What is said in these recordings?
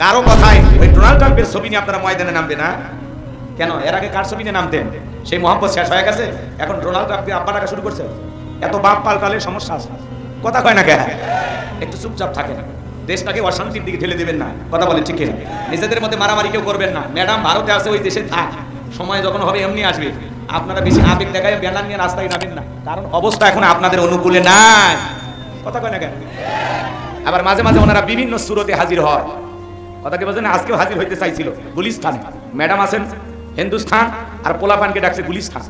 কারো কথায় ওই ডোনাল্ড ট্রাম্পের ছবি নিয়ে আপনারা ময়দানে নামবে না কেন? এর আগে কার ছবি নিয়ে নামতেন? সেই মোহাম্মদ শেষ হয়ে গেছে, এখন ডোনাল্ড ট্রাম্পের আব্বা টাকা শুরু করছে। এত বাপ পাল্টালে সমস্যা আছে, কথা কয় না কেন? একটু চুপচাপ থাকেন, দেশটাকে অশান্তির দিকে ঠেলে দেবেন না, কথা বলেন ঠিক কিনা? নিজেদের মধ্যে মারামারি কেউ করবেন না। ম্যাডাম ভারতে আছে, ওই দেশে থাক, সময় যখন হবে এমনি আসবে। আপনারা বেশি আবেগ দেখায় ব্যানার নিয়ে রাস্তায় নামেন না, কারণ অবস্থা এখন আপনাদের অনুকূলে নাই, কথা কয় না কেন? আবার মাঝে মাঝে ওনারা বিভিন্ন সুরতে হাজির হয়, কথা কি বলছেন? আজকেও হাজির হইতে চাইছিল গুলিস্তানে। ম্যাডাম আছেন হিন্দুস্তান, আর পোলাপানকে ডাকছে গুলিস্তান,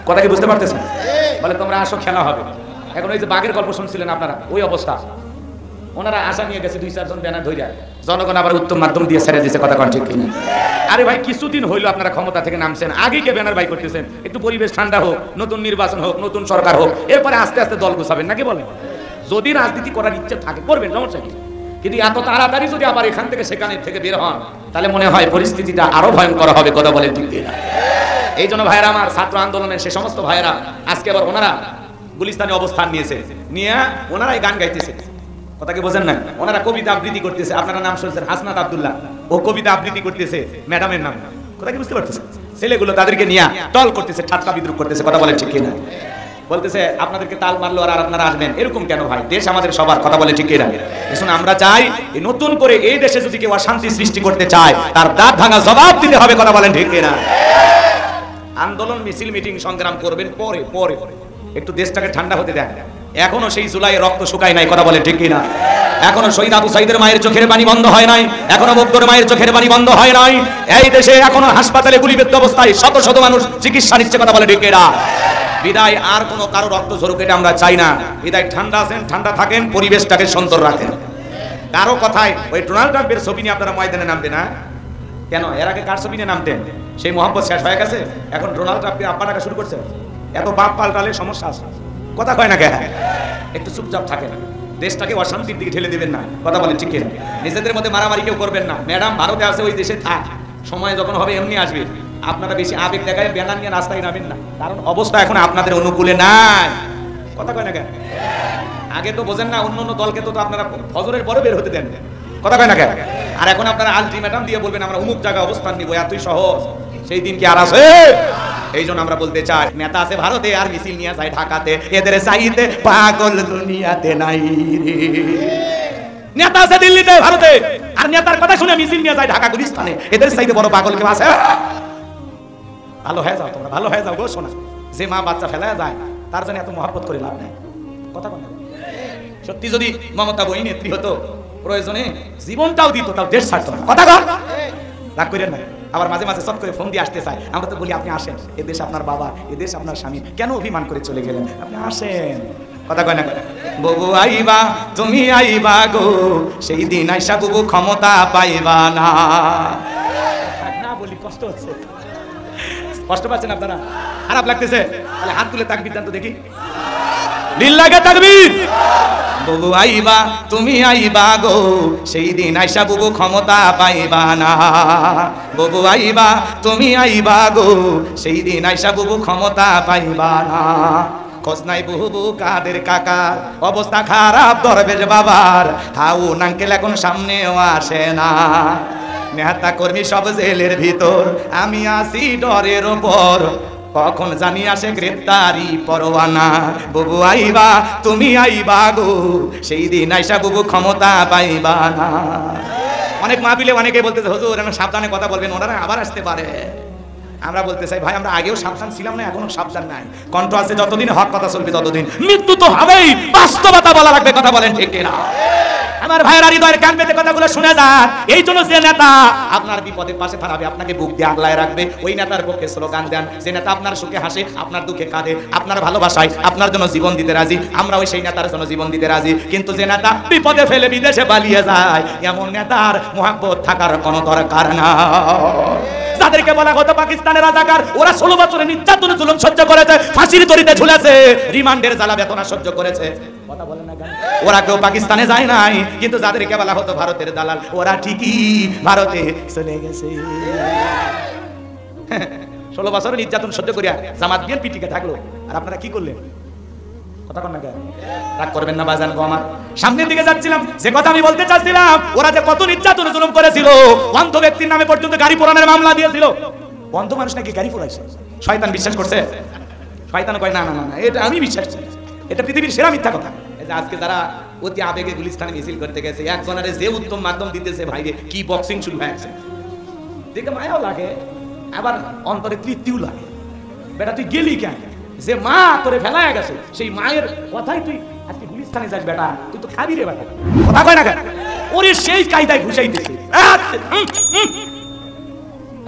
কথা কি বুঝতে পারতেছেন? বলে তোমরা আসো, খেলা হবে। এখন ওই যে বাঘের গল্প শুনছিলেন আপনারা, ওই অবস্থা। ওনারা আশা নিয়ে গেছে 2-4 জন ব্যানার ধইরা, জনগণ আবার উত্তম মাধ্যম দিয়ে ছেড়ে দিয়েছে, কথা কন ঠিক কিনা? আরে ভাই, কিছুদিন হইলো আপনারা ক্ষমতা থেকে নামছেন, আগে কে ব্যানার বাই করতেছেন? একটু পরিবেশ ঠান্ডা হোক, নতুন নির্বাচন হোক, নতুন সরকার হোক, এরপরে আস্তে আস্তে দল গুছাবেন, নাকি বলেন? যদি রাজনীতি করার ইচ্ছে থাকে করবেন, সমস্যা কি? কিন্তু এত তাড়াতাড়ি যদি আবার এখান থেকে সেখানে থেকে বের হন, তাহলে মনে হয় পরিস্থিতিটা আরো ভয়ঙ্কর হবে, কথা বলেন ঠিক কিনা? এই জন্য ভাইরা আমার, ছাত্র আন্দোলনের সে সমস্ত ভাইরা আজকে আবার ওনারা গুলিস্তানে অবস্থান নিয়েছে, নিয়ে ওনারাই গান গাইতেছে, কথা কি বোঝেন না? ওনারা কবিতা আবৃত্তি করতেছে। আপনারা নাম শুনছেন হাসনাত আব্দুল্লাহ, ও কবিতা আবৃত্তি করতেছে ম্যাডামের নাম, কথা কি বুঝতে পারতেছে? ছেলেগুলো তাদেরকে নিয়ে টল করতেছে, ঠাট্টা বিদ্রুপ করতেছে, কথা বলেন ঠিক কিনা? বলতেছে আপনাদেরকে তাল মারলো আর আপনারা আসবেন, এরকম কেন ভাই? দেশ আমাদের সবার, কথা বলে ঠিক কিনা? এখন আমরা চাই নতুন করে এই দেশে যদি কেউ অশান্তি সৃষ্টি করতে চায়, তার দাঁত ভাঙা জবাব দিতে হবে, কথা বলেন ঠিক কিনা? আন্দোলন, মিছিল, মিটিং, সংগ্রাম করবেন পরে পরে, একটু দেশটাকে ঠান্ডা হতে দেন। এখনো সেই জুলাই রক্ত শুকায় নাই, কথা বলে ঠিক কিনা? এখনো শহীদ আবু সাইদের মায়ের চোখের পানি বন্ধ হয় নাই, এখনো বক্তর মায়ের চোখের পানি বন্ধ হয় নাই। এই দেশে এখনো হাসপাতালে গুলিবিদ্ধ অবস্থায় শত শত মানুষ চিকিৎসা নিচ্ছে, কথা বলে ঠিক কিনা? বিদায় আর কোনো কারো রক্ত ঝরুক এটা আমরা চাই না। বিদায় ঠান্ডা আছেন, ঠান্ডা থাকেন, পরিবেশটাকে সুন্দর রাখেন। কারো কথায় ওই ডোনাল্ড ট্রাম্পের ছবি নিয়ে আপনারা ময়দানে নামবে না কেন? এর আগে কার ছবি নিয়ে নামতেন? সেই মোহাম্মদ শেষ হয়ে গেছে, এখন ডোনাল্ড ট্রাম্পের আব্বা টাকা শুরু করছে। এত বাপ পাল্টালে সমস্যা আছে, কথা কয় না কেন? একটু চুপচাপ থাকেন, দেশটাকে অশান্তির দিকে ঠেলে দেবেন না, কথা বলেন ঠিক কিনা? নিজেদের মধ্যে মারামারি কেউ করবেন না। ম্যাডাম ভারতে আছে, ওই দেশে থাক, সময় যখন হবে এমনি আসবে। আপনারা বেশি আবেগ দেখায় ব্যানার নিয়ে রাস্তায় নামেন না, কারণ অবস্থা এখন আপনাদের অনুকূলে নাই, কথা কয় না কেন? আগে তো বোঝেন না, অন্য অন্য দলকে তো আপনারা ফজরের পরে বের হতে দেন, কথা কয় না কেন? আর এখন আপনারা আলটিমেটাম দিয়ে বলবেন আমরা অমুক জায়গায় অবস্থান নিব, এতই সহজ। সেই দিন কি আর আছে? এই জন্য আমরা বলতে চাই, নেতা আছে ভারতে আর মিছিল নিয়ে যায় ঢাকাতে, এদের চাইতে পাগল দুনিয়াতে নাই রে। নেতা আছে দিল্লিতে, ভারতে, আর নেতার কথা শুনে মিছিল নিয়ে যায় ঢাকা গুলিস্তানে, এদের চাইতে বড় পাগল কেউ আছে? ভালো হয়ে যাও তোমরা, ভালো হয়ে যাও গো শোনা। যে মা বাচ্চা ফেলায় যায় তার জন্য এত মহব্বত করে লাভ নেই, কথা বলে। সত্যি যদি মমতা বই নেত্রী হতো, প্রয়োজনে জীবনটাও দিত, তাও দেশ ছাড়তো না, কথা কর, রাগ করেন না। আবার মাঝে মাঝে সব করে ফোন দিয়ে আসতে চায়, আমরা তো বলি আপনি আসেন, এদেশ আপনার বাবা, এদেশ আপনার স্বামী, কেন অভিমান করে চলে গেলেন? আপনি আসেন, কথা কয় না? ববু আইবা, তুমি আইবা গো, সেই দিন আইসা ববু ক্ষমতা পাইবা না। না বলি কষ্ট হচ্ছে, কষ্ট পাচ্ছেন আপনারা? খারাপ লাগতেছে? তাহলে হাত তুলে তাকবীর দেন তো দেখি, লিল্লাহে তাকবীর। ববু আইবা, তুমি আইবা গো, সেই দিন আইসা বুবু ক্ষমতা পাইবা না। ববু আইবা, তুমি আইবা গো, সেই দিন আইসা বুবু ক্ষমতা পাইবা না। খোঁজ নাই বুবু কাদের কাকার, অবস্থা খারাপ দরবেশ বাবার, হাউ নাঙ্কেল এখন সামনেও আসে না। নেতা কর্মী সব জেলের ভিতর, আমি আসি ডরের ওপর, কখন জানি আসে গ্রেপ্তারি পরোয়ানা। বুবু আইবা, তুমি আইবা গো, সেই দিন আইসা বুবু ক্ষমতা পাইবা না। অনেক মাহফিলে অনেকে বলতেছে হুজুর সাবধানে কথা বলবেন, ওনারা আবার আসতে পারে। আমরা বলতে চাই ভাই, আমরা আগেও সাবধান ছিলাম না, এখনো সাবধান নাই। কণ্ঠ আছে যতদিন, হক কথা চলবে ততদিন, মৃত্যু তো হবেই, বাস্তবতা বলা লাগবে, কথা বলেন ঠিক কিনা? আমার ভাইয়েরা হৃদয়ের কান পেতে কথাগুলো শুনে যান। এই জন্য যে নেতা আপনার বিপদের পাশে দাঁড়াবে, আপনাকে বুক দিয়ে আগলায় রাখবে, ওই নেতার পক্ষে স্লোগান দেন। যে নেতা আপনার সুখে হাসে, আপনার দুঃখে কাঁদে, আপনার ভালোবাসায় আপনার জন্য জীবন দিতে রাজি, আমরা ওই সেই নেতার জন্য জীবন দিতে রাজি। কিন্তু যে নেতা বিপদে ফেলে বিদেশে পালিয়ে যায়, এমন নেতার মহব্বত থাকার কোনো দরকার না। যাদেরকে বলা হতো পাকিস্তানের রাজাকার, ওরা 16 বছরের নির্যাতন জুলুম সহ্য করেছে, ফাঁসির দড়িতে ঝুলেছে, রিমান্ডের জ্বালা বেদনা সহ্য করেছে, কথা বলেন না কেন? ওরা কেউ পাকিস্তানে যায় নাই। কিন্তু যাদেরকে বলা হতো ভারতের দালাল, ওরা ঠিকই ভারতে চলে গেছে। 16 বছরের নির্যাতন সহ্য করিয়া জামাত বিএনপি টিকে থাকলো, আর আপনারা কি করলেন? কথা কন না কেন? রাগ করবেন না বাজান গো আমার। সামনের দিকে যাচ্ছিলাম, যে কথা আমি বলতে চাচ্ছিলাম, ওরা যে কত নির্যাতন জুলুম করেছিল, অন্ধ ব্যক্তির নামে পর্যন্ত গাড়ি পোড়ানোর মামলা দিয়েছিল। অন্ধ মানুষ নাকি গাড়ি পোড়াইছে? শয়তান বিশ্বাস করছে? শয়তান কয় না না না, এটা আমি বিশ্বাস করি, এটা পৃথিবীর সেরা মিথ্যা কথা। এই যে আজকে যারা অতি আবেগে গুলিস্তানে মিছিল করতে গেছে, একজনের যে উত্তম মাধ্যম দিতেছে ভাইরে, কি বক্সিং শুরু হয়ে গেছে, দেখে মায়াও লাগে, আবার অন্তরে তৃপ্তিও লাগে। বেটা তুই গেলি কেন? যে মা তোরে ফেলায় গেছে, সেই মায়ের কথাই তুই আজকে গুলিস্তানে যাস, বেটা তুই তো খাবি রে বেটা। কথা কয় না কেন? ওরে সেই কায়দায় ঘুষাইতেছে।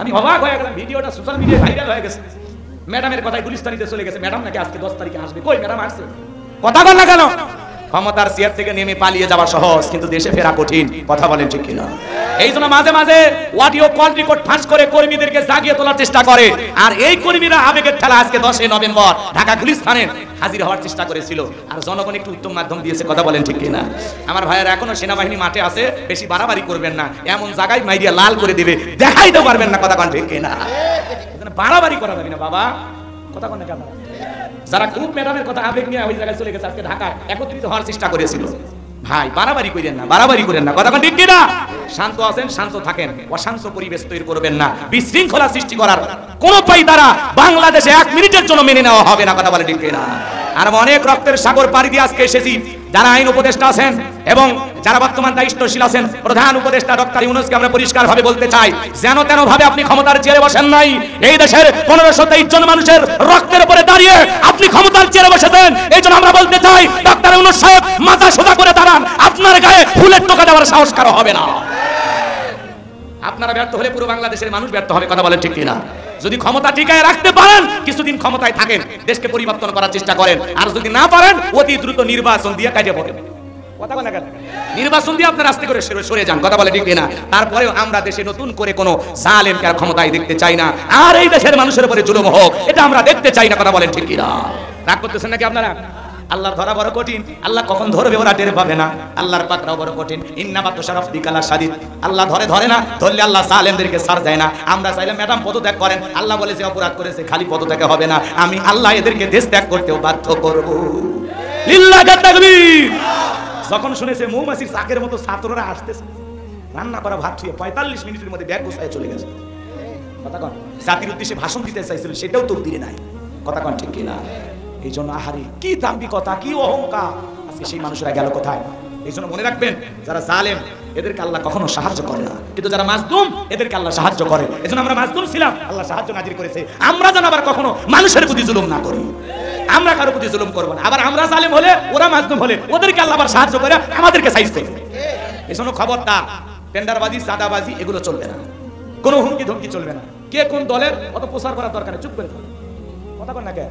আমি অবাক হয়ে গেলাম, ভিডিওটা সোশ্যাল মিডিয়ায় ভাইরাল হয়ে গেছে। ম্যাডামের কথায় গুলিস্তানিতে চলে গেছে, ম্যাডাম নাকি আজকে 10 তারিখে আসবে। কই ম্যাডাম আসছে? কথা বল না কেন? ক্ষমতার চেয়ার থেকে নেমে পালিয়ে যাওয়া সহজ, কিন্তু দেশে ফেরা কঠিন। কথা বলেন ঠিক কিনা? এই জন্য মাঝে মাঝে অডিও কল রেকর্ড ফাঁস করে কর্মীদেরকে জাগিয়ে তোলার চেষ্টা করে। আর এই কর্মীরা আবেগের ঠেলা আজকে 10 নভেম্বর ঢাকা গুলিস্তানে হাজির হওয়ার চেষ্টা করেছিল, আর জনগণ একটু উত্তম মাধ্যম দিয়েছে। কথা বলেন ঠিক কিনা? আমার ভাইয়েরা এখনো সেনাবাহিনী মাঠে আছে, বেশি বাড়াবাড়ি করবেন না, এমন জায়গায় মাইরিয়া লাল করে দিবে, দেখাইতে পারবেন না। কথা বলেন ঠিক কিনা? বাড়াবাড়ি করা যাবে না বাবা। কথা বলেন না কেন? যারা খুব ম্যাডামের কথা আবেগ নিয়ে ওই জায়গায় চলে গেছে, আজকে ঢাকায় একত্রিত হওয়ার চেষ্টা করেছিল, ভাই বাড়াবাড়ি করেন না, বাড়াবাড়ি করেন না। কথা বলেন ঠিক কিনা? শান্ত আছেন, শান্ত থাকেন, অশান্ত পরিবেশ তৈরি করবেন না। বিশৃঙ্খলা সৃষ্টি করার কোন উপায় দ্বারা বাংলাদেশে 1 মিনিটের জন্য মেনে নেওয়া হবে না। কথা বলেন ঠিক কিনা? আর অনেক রক্তের সাগর পাড়ি দিয়ে আজকে এসেছি। যারা আইন উপদেষ্টা আছেন এবং যারা বর্তমান দায়িত্বশীল আছেন, প্রধান উপদেষ্টা ডক্টর ইউনূসকে আমরা পরিষ্কারভাবে বলতে চাই, যেন তেন ভাবে আপনি ক্ষমতার চেয়ারে বসেন নাই। এই দেশের 1523 জন মানুষের রক্তের উপরে দাঁড়িয়ে আপনি ক্ষমতার চেয়ারে বসেছেন। এই জন্য আমরা বলতে চাই, ডক্টর ইউনূস সাহেব মাথা সোজা করে দাঁড়ান, আপনার গায়ে ফুলের টোকা দেওয়ার সাহস কারো হবে না। আপনারা ব্যর্থ হলে পুরো বাংলাদেশের মানুষ ব্যর্থ হবে। কথা বলেন ঠিক কিনা? যদি ক্ষমতা টিকায় রাখতে পারেন, কিছুদিন ক্ষমতায় থাকেন, দেশকে পরিবর্তন করার চেষ্টা করেন। আর যদি না পারেন, অতি দ্রুত নির্বাচন দিয়ে কাজে পড়েন। কথা বলেন না কেন? নির্বাচন দিয়ে আপনার আস্তে করে সরে যান। কথা বলে ঠিক কিনা? তারপরেও আমরা দেশে নতুন করে কোনো জালেমকে আর ক্ষমতায় দেখতে চাই না, আর এই দেশের মানুষের উপরে জুলুম হোক, এটা আমরা দেখতে চাই না। কথা বলেন ঠিক কিনা? রাগ করতেছেন নাকি আপনারা? আল্লাহর ধরা বড় কঠিন, আল্লাহ কখন ধরবে ওরা টের পাবে না। আল্লাহর পাকড়াও বড় কঠিন। ইন্না বাতশা রাব্বিকা লাশাদীদ। আল্লাহ ধরে না, ধরলে আল্লাহ জালেমদেরকে ছাড় দেয় না। আমরা চাইলে ম্যাডাম পদত্যাগ করেন, আল্লাহ বলেছে অপরাধ করেছে, খালি পদত্যাগ হবে না, আমি আল্লাহ এদেরকে দেশ ত্যাগ করতেও বাধ্য করব। লিল্লাহি তাকবীর। যখন শুনেছে মৌমাছির চাকের মতো ছাত্ররা আসতেছে, রান্না করা ভাত ছুঁয়ে 45 মিনিটের মধ্যে ব্যাগ গোছায় চলে গেছে। কথা কন? জাতির উদ্দেশ্যে ভাষণ দিতে চাইছিল, সেটাও তো দিলে নাই। কথা কন ঠিক কিনা? এই জন্য আহারে কি দাম্ভিকতা, কি অহংকার, আজকে সেই মানুষরা গেল কোথায়? এই জন্য মনে রাখবেন, যারা জালেম এদেরকে আল্লাহ কখনো সাহায্য করে না, কিন্তু যারা মাজলুম এদেরকে আল্লাহ সাহায্য করে। এই জন্য আমরা মাজলুম ছিলাম, আল্লাহ সাহায্য নাজির করেছে। আমরা যেন আবার কখনো মানুষের প্রতি জুলুম না করি, আমরা কারো প্রতি জুলুম করবো না। আবার আমরা জালেম হলে, ওরা মাজলুম হলে, ওদেরকে আল্লাহ আবার সাহায্য করে আমাদেরকে সাইজ করবে। এই জন্য খবরদার, টেন্ডারবাজি, চাঁদাবাজি এগুলো চলবে না, কোনো হুমকি ধমকি চলবে না। কে কোন দলের অত প্রচার করার দরকার নেই, চুপ করে থাকবে। কথা বল না কে?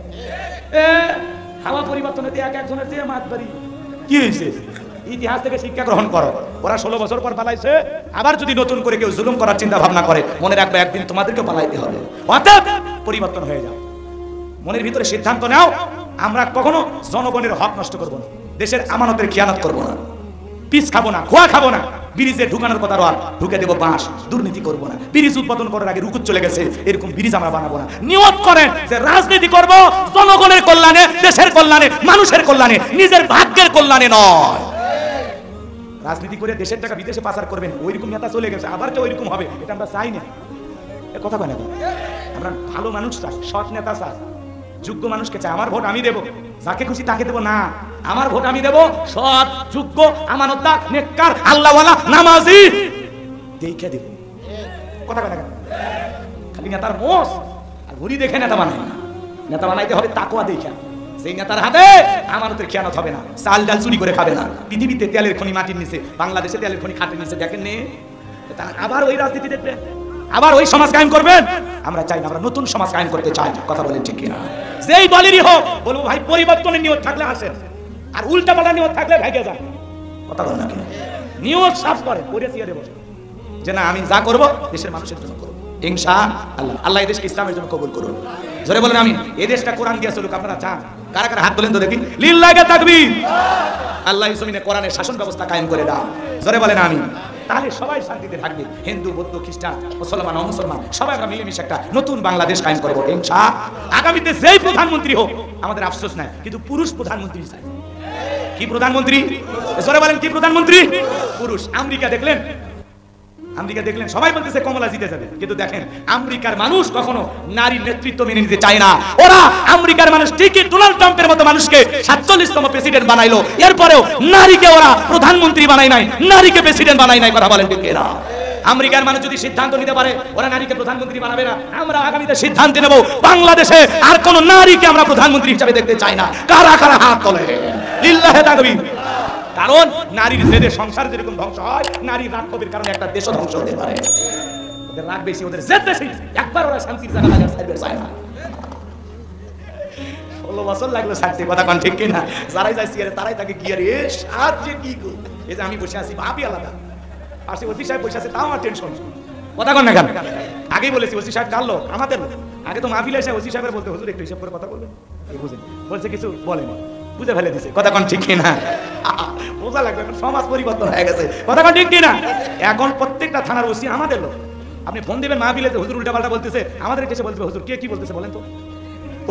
হাওয়া পরিবর্তনে দিয়ে একজনের দিয়ে মাতবাড়ি কি হয়েছে? ইতিহাস থেকে শিক্ষা গ্রহণ করো। ওরা 16 বছর পর পালাইছে, আবার যদি নতুন করে কেউ জুলুম করার চিন্তা ভাবনা করে, মনে রাখবে একদিন তোমাদেরকে পালাইতে হবে। অতএব পরিবর্তন হয়ে যাও, মনের ভিতরে সিদ্ধান্ত নাও, আমরা কখনো জনগণের হক নষ্ট করব না, দেশের আমানতের খেয়ানত করব না, পিস খাবো না, খোয়া খাবো না। ব্রিজে ঢুকানোর কথা আর ঢুকে দেবো বাঁশ, দুর্নীতি করবো না। ব্রিজ উৎপাদন করার আগে রুকুত চলে গেছে, এরকম ব্রিজ আমরা বানাবো না। নিয়ত করেন যে রাজনীতি করব জনগণের কল্যাণে, দেশের কল্যাণে, মানুষের কল্যাণে, নিজের ভাগ্যের কল্যাণে নয়। রাজনীতি করে দেশের টাকা বিদেশে পাচার করবেন, ওইরকম নেতা চলে গেছে, আবার কেউ ওইরকম হবে, এটা আমরা চাই না। এ কথা বলে না, আমরা ভালো মানুষ চাই, সৎ নেতা চাই, যোগ্য মানুষকে চাই। আমার ভোট আমি দেবো, যাকে খুশি তাকে দেবো না, আমার ভোট আমি দেবো সৎ, যোগ্য, আমানতদার, নেককার, আল্লাহওয়ালা, নামাজি দেখে দেব। কথা বলে না, খালি নেতার মোষ আর ঘুরি দেখে নেতা বানাই না, নেতা বানাইতে হবে তাকওয়া দেখে। সেই নেতার হাতে আমানতের খেয়ানত হবে না, চাল ডাল চুরি করে খাবে না। পৃথিবীতে তেলের খনি মাটির নিচে, বাংলাদেশে তেলের খনি খাটের নিচে, দেখেন নে, আবার ওই রাজনীতি দেখবেন, আবার ওই সমাজ কায়েম করবেন। আমরা চাই না, আমরা নতুন সমাজ কায়েম করতে চাই। কথা বলেন ঠিক কিনা? যেই দলেরই হোক বলবো ভাই পরিবর্তনের নিয়ত থাকলে আসেন, আর উল্টা পাল্টা নিয়ত থাকলে ভাগে যান। কথা বলেন না, নিয়ত সাফ করে পরে চেয়ারে বসে যে না আমি যা করবো দেশের মানুষের জন্য করবো, ইনশাআল্লাহ। আল্লাহ এই দেশকে ইসলামের জন্য কবুল করুন। জোরে বলেন আমিন। এই দেশটা কোরআন দিয়ে চলুক, আপনারা চান? কারা কারা হাত তোলেন তো দেখি। লিল্লাহি তাকবীর। আল্লাহ জমিনে কোরআনের শাসন ব্যবস্থা কায়েম করে দাও। জোরে বলেন আমিন। তাহলে সবাই শান্তিতে থাকবে। হিন্দু, বৌদ্ধ, খ্রিস্টান, মুসলমান, অমুসলমান সবাই আমরা মিলেমিশে একটা নতুন বাংলাদেশ কায়েম করবো ইনশাআল্লাহ। আগামীতে যেই প্রধানমন্ত্রী হোক আমাদের আফসোস নাই, কিন্তু পুরুষ প্রধানমন্ত্রী চাই। কি প্রধানমন্ত্রী? জোরে বলেন, কি প্রধানমন্ত্রী? পুরুষ। আমেরিকা দেখলেন, আমেরিকা দেখলেন সবাই বলতেছে কমলা জিতে যাবে, কিন্তু দেখেন আমেরিকার মানুষ কখনো নারীর নেতৃত্ব মেনে নিতে চায় না। ওরা আমেরিকার মানুষ ঠিকই ডোনাল্ড ট্রাম্পের মতো মানুষকে 47তম প্রেসিডেন্ট বানাইলো, এরপরেও নারীকে ওরা প্রধানমন্ত্রী বানায় নাই, নারীকে প্রেসিডেন্ট বানায় নাই। কথা বলেন ঠিক না? আমেরিকার মানুষ যদি সিদ্ধান্ত নিতে পারে ওরা নারীকে প্রধানমন্ত্রী বানাবে না, আমরা আগামীতে সিদ্ধান্ত নেব বাংলাদেশে আর কোন নারীকে আমরা প্রধানমন্ত্রী হিসেবে দেখতে চাই না। কারা কারা হাত তোলে? লিল্লাহে তাকবীর। কারণ নারীর জেদে সংসার যেরকম ধ্বংস হয়, নারীর রাগ ক্ষোভের কারণে একটা দেশও ধ্বংস হতে পারে। ওদের রাগ বেশি, ওদের জেদ বেশি, একবার ওরা শান্তির জায়গা লাগে সাইবে চায় না। 16 বছর লাগলো ছাড়তে। কথা কোন ঠিক কিনা? যারাই যাইছি আরে তারাই তাকে কি আরে সাত যে কি গো, এই যে আমি বসে আছি ভাবি আলাদা, পাশে ওসি সাহেব বসে আছে তাও আমার টেনশন। কথা কোন না কেন? আগেই বলেছি ওসি সাহেব কার লোক? আমাদের লোক। আগে তো মাহফিলে এসে ওসি সাহেবের বলতে হুজুর একটু হিসাব করে কথা বলবেন, বুঝেন বলছে কিছু বলেনি, বুঝে ফেলে দিছে। কথা কোন ঠিক কিনা? বোঝা লাগবে, এখন সমাজ পরিবর্তন হয়ে গেছে। কথা কোন ঠিক কিনা? এখন প্রত্যেকটা থানার ওসি আমাদের লোক। আপনি ফোন দিবেন মাহফিলে হুজুর উল্টা পাল্টা বলতেছে, আমাদের কাছে বলতে হুজুর কে কি বলতেছে বলেন তো,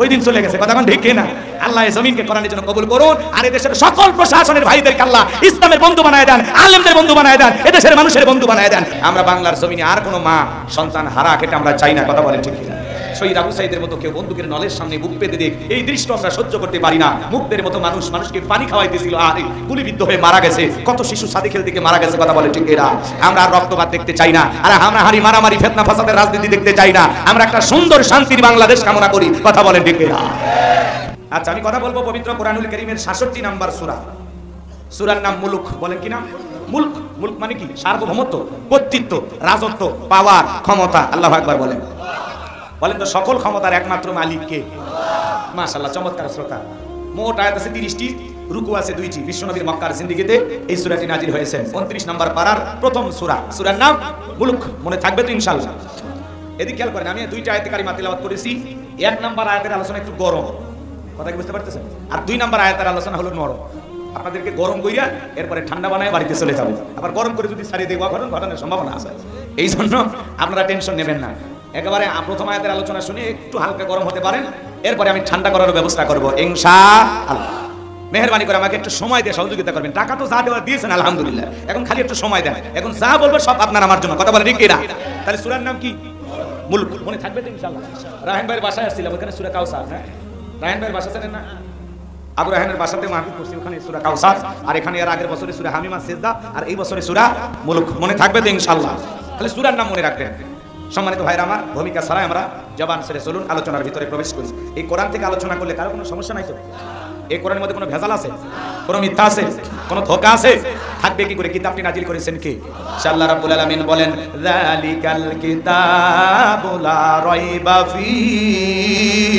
ওই দিন চলে গেছে। কথা কোন ঠিক কিনা? আল্লাহ এই জমিনকে কোরআনের জন্য কবুল করুন, আর এদেশের সকল প্রশাসনের ভাইদেরকে আল্লাহ ইসলামের বন্ধু বানায় দেন, আলেমদের বন্ধু বানায় দেন, এদেশের মানুষের বন্ধু বানায় দেন। আমরা বাংলার জমিনে আর কোনো মা সন্তান হারা খেটে আমরা চাই না। কথা বলেন ঠিক কিনা? শহীদ আবু সাইদের মতো কেউ বন্দুকের নলের সামনে বুক পেতে দেখ, এই দৃশ্য আমরা সহ্য করতে পারি না। মুক্তের মতো মানুষ মানুষকে পানি খাওয়াইতেছিল আর গুলিবিদ্ধ হয়ে মারা গেছে, কত শিশু সাথে খেলতে গিয়ে মারা গেছে। কথা বলে ঠিক এরা? আমরা আর রক্তপাত দেখতে চাই না, আর হানাহানি মারামারি ফিতনা ফাসাদের রাজনীতি দেখতে চাই না। আমরা একটা সুন্দর শান্তির বাংলাদেশ কামনা করি। কথা বলেন ঠিক এরা? আচ্ছা, আমি কথা বলবো পবিত্র কোরআনুল কারীমের 66 নম্বর সূরা। সূরার নাম মুলক। বলেন কি নাম? মুলক। মুলক মানে কি? সার্বভৌমত্ব, কর্তৃত্ব, রাজত্ব, পাওয়ার, ক্ষমতা। আল্লাহু আকবার বলেন। বলেন তো সকল ক্ষমতার একমাত্র মালিক কে? মাশাআল্লাহ, চমৎকার শ্রোতা। মোট আয়াত আছে 30টি, রুকু আছে 2টি। বিশ্বনবীর মক্কার জিন্দেগিতে এই সূরাটি নাজিল হয়েছে। 29 নম্বর পারার প্রথম সূরা। সূরার নাম মুলক। মনে থাকবে তো ইনশাআল্লাহ? এদিকে খেয়াল করেন, আমি 2টা আয়াতে কারিমা তেলাওয়াত করেছি। 1 নম্বর আয়াতের আলোচনা একটু গরম, কথা কি বুঝতে পারতেছেন? আর 2 নম্বর আয়াতের আলোচনা হলো নরম। আপনাদেরকে গরম কইরা এরপরে ঠান্ডা বানায় বাড়িতে চলে যাবে। আবার গরম করে যদি ছাড়িয়ে দেওয়া ঘটনার সম্ভাবনা আছে। এই জন্য আপনারা টেনশন নেবেন না। একেবারে প্রথম আয়াতের আলোচনা শুনে একটু হালকা গরম হতে পারেন, এরপরে আমি ঠান্ডা করার ব্যবস্থা করব ইনশাআল্লাহ। মেহেরবানি করে আমাকে একটু সময় দিয়ে সহযোগিতা করবেন। টাকা তো যা দেওয়া দিয়েছেন আলহামদুলিল্লাহ, এখন খালি একটু সময় দেন। এখন যা বলবো সব আপনার আমার জন্য। কথা বলেন ঠিক কিনা? তাহলে সূরার নাম কি? মুলক। মনে থাকবে তো ইনশাআল্লাহ? রায়হান ভাইয়ের বাসায় আসছিলাম, ওখানে সূরা কাউসার। হ্যাঁ, রায়হান ভাইয়ের বাসা জানেন না? আবু রায়হানের বাসাতে মাহফিল করছি, ওখানে সূরা কাউসার, আর এখানে এর আগের বছরে সূরা হামিমা সিজদা, আর এই বছরে সূরা মুলক। মনে থাকবে তো ইনশাআল্লাহ? তাহলে সূরার নাম মনে রাখবেন। সম্মানিত ভাইরা আমার, ভূমিকা ছাড়াই আমরা জবান ছেড়ে চলুন আলোচনার ভিতরে প্রবেশ করি। এই কোরআন থেকে আলোচনা করলে কারো কোনো সমস্যা নাই তো? এই কোরআনের মধ্যে কোনো ভেজাল আছে? কোনো মিথ্যা আছে? কোনো ধোঁকা আছে? থাকবে কি করে? কিতাবটি নাজিল করেছেন কে? আল্লাহ রাব্বুল আলামিন বলেন, যালিকাল কিতাবু লা রাইবা ফীহি।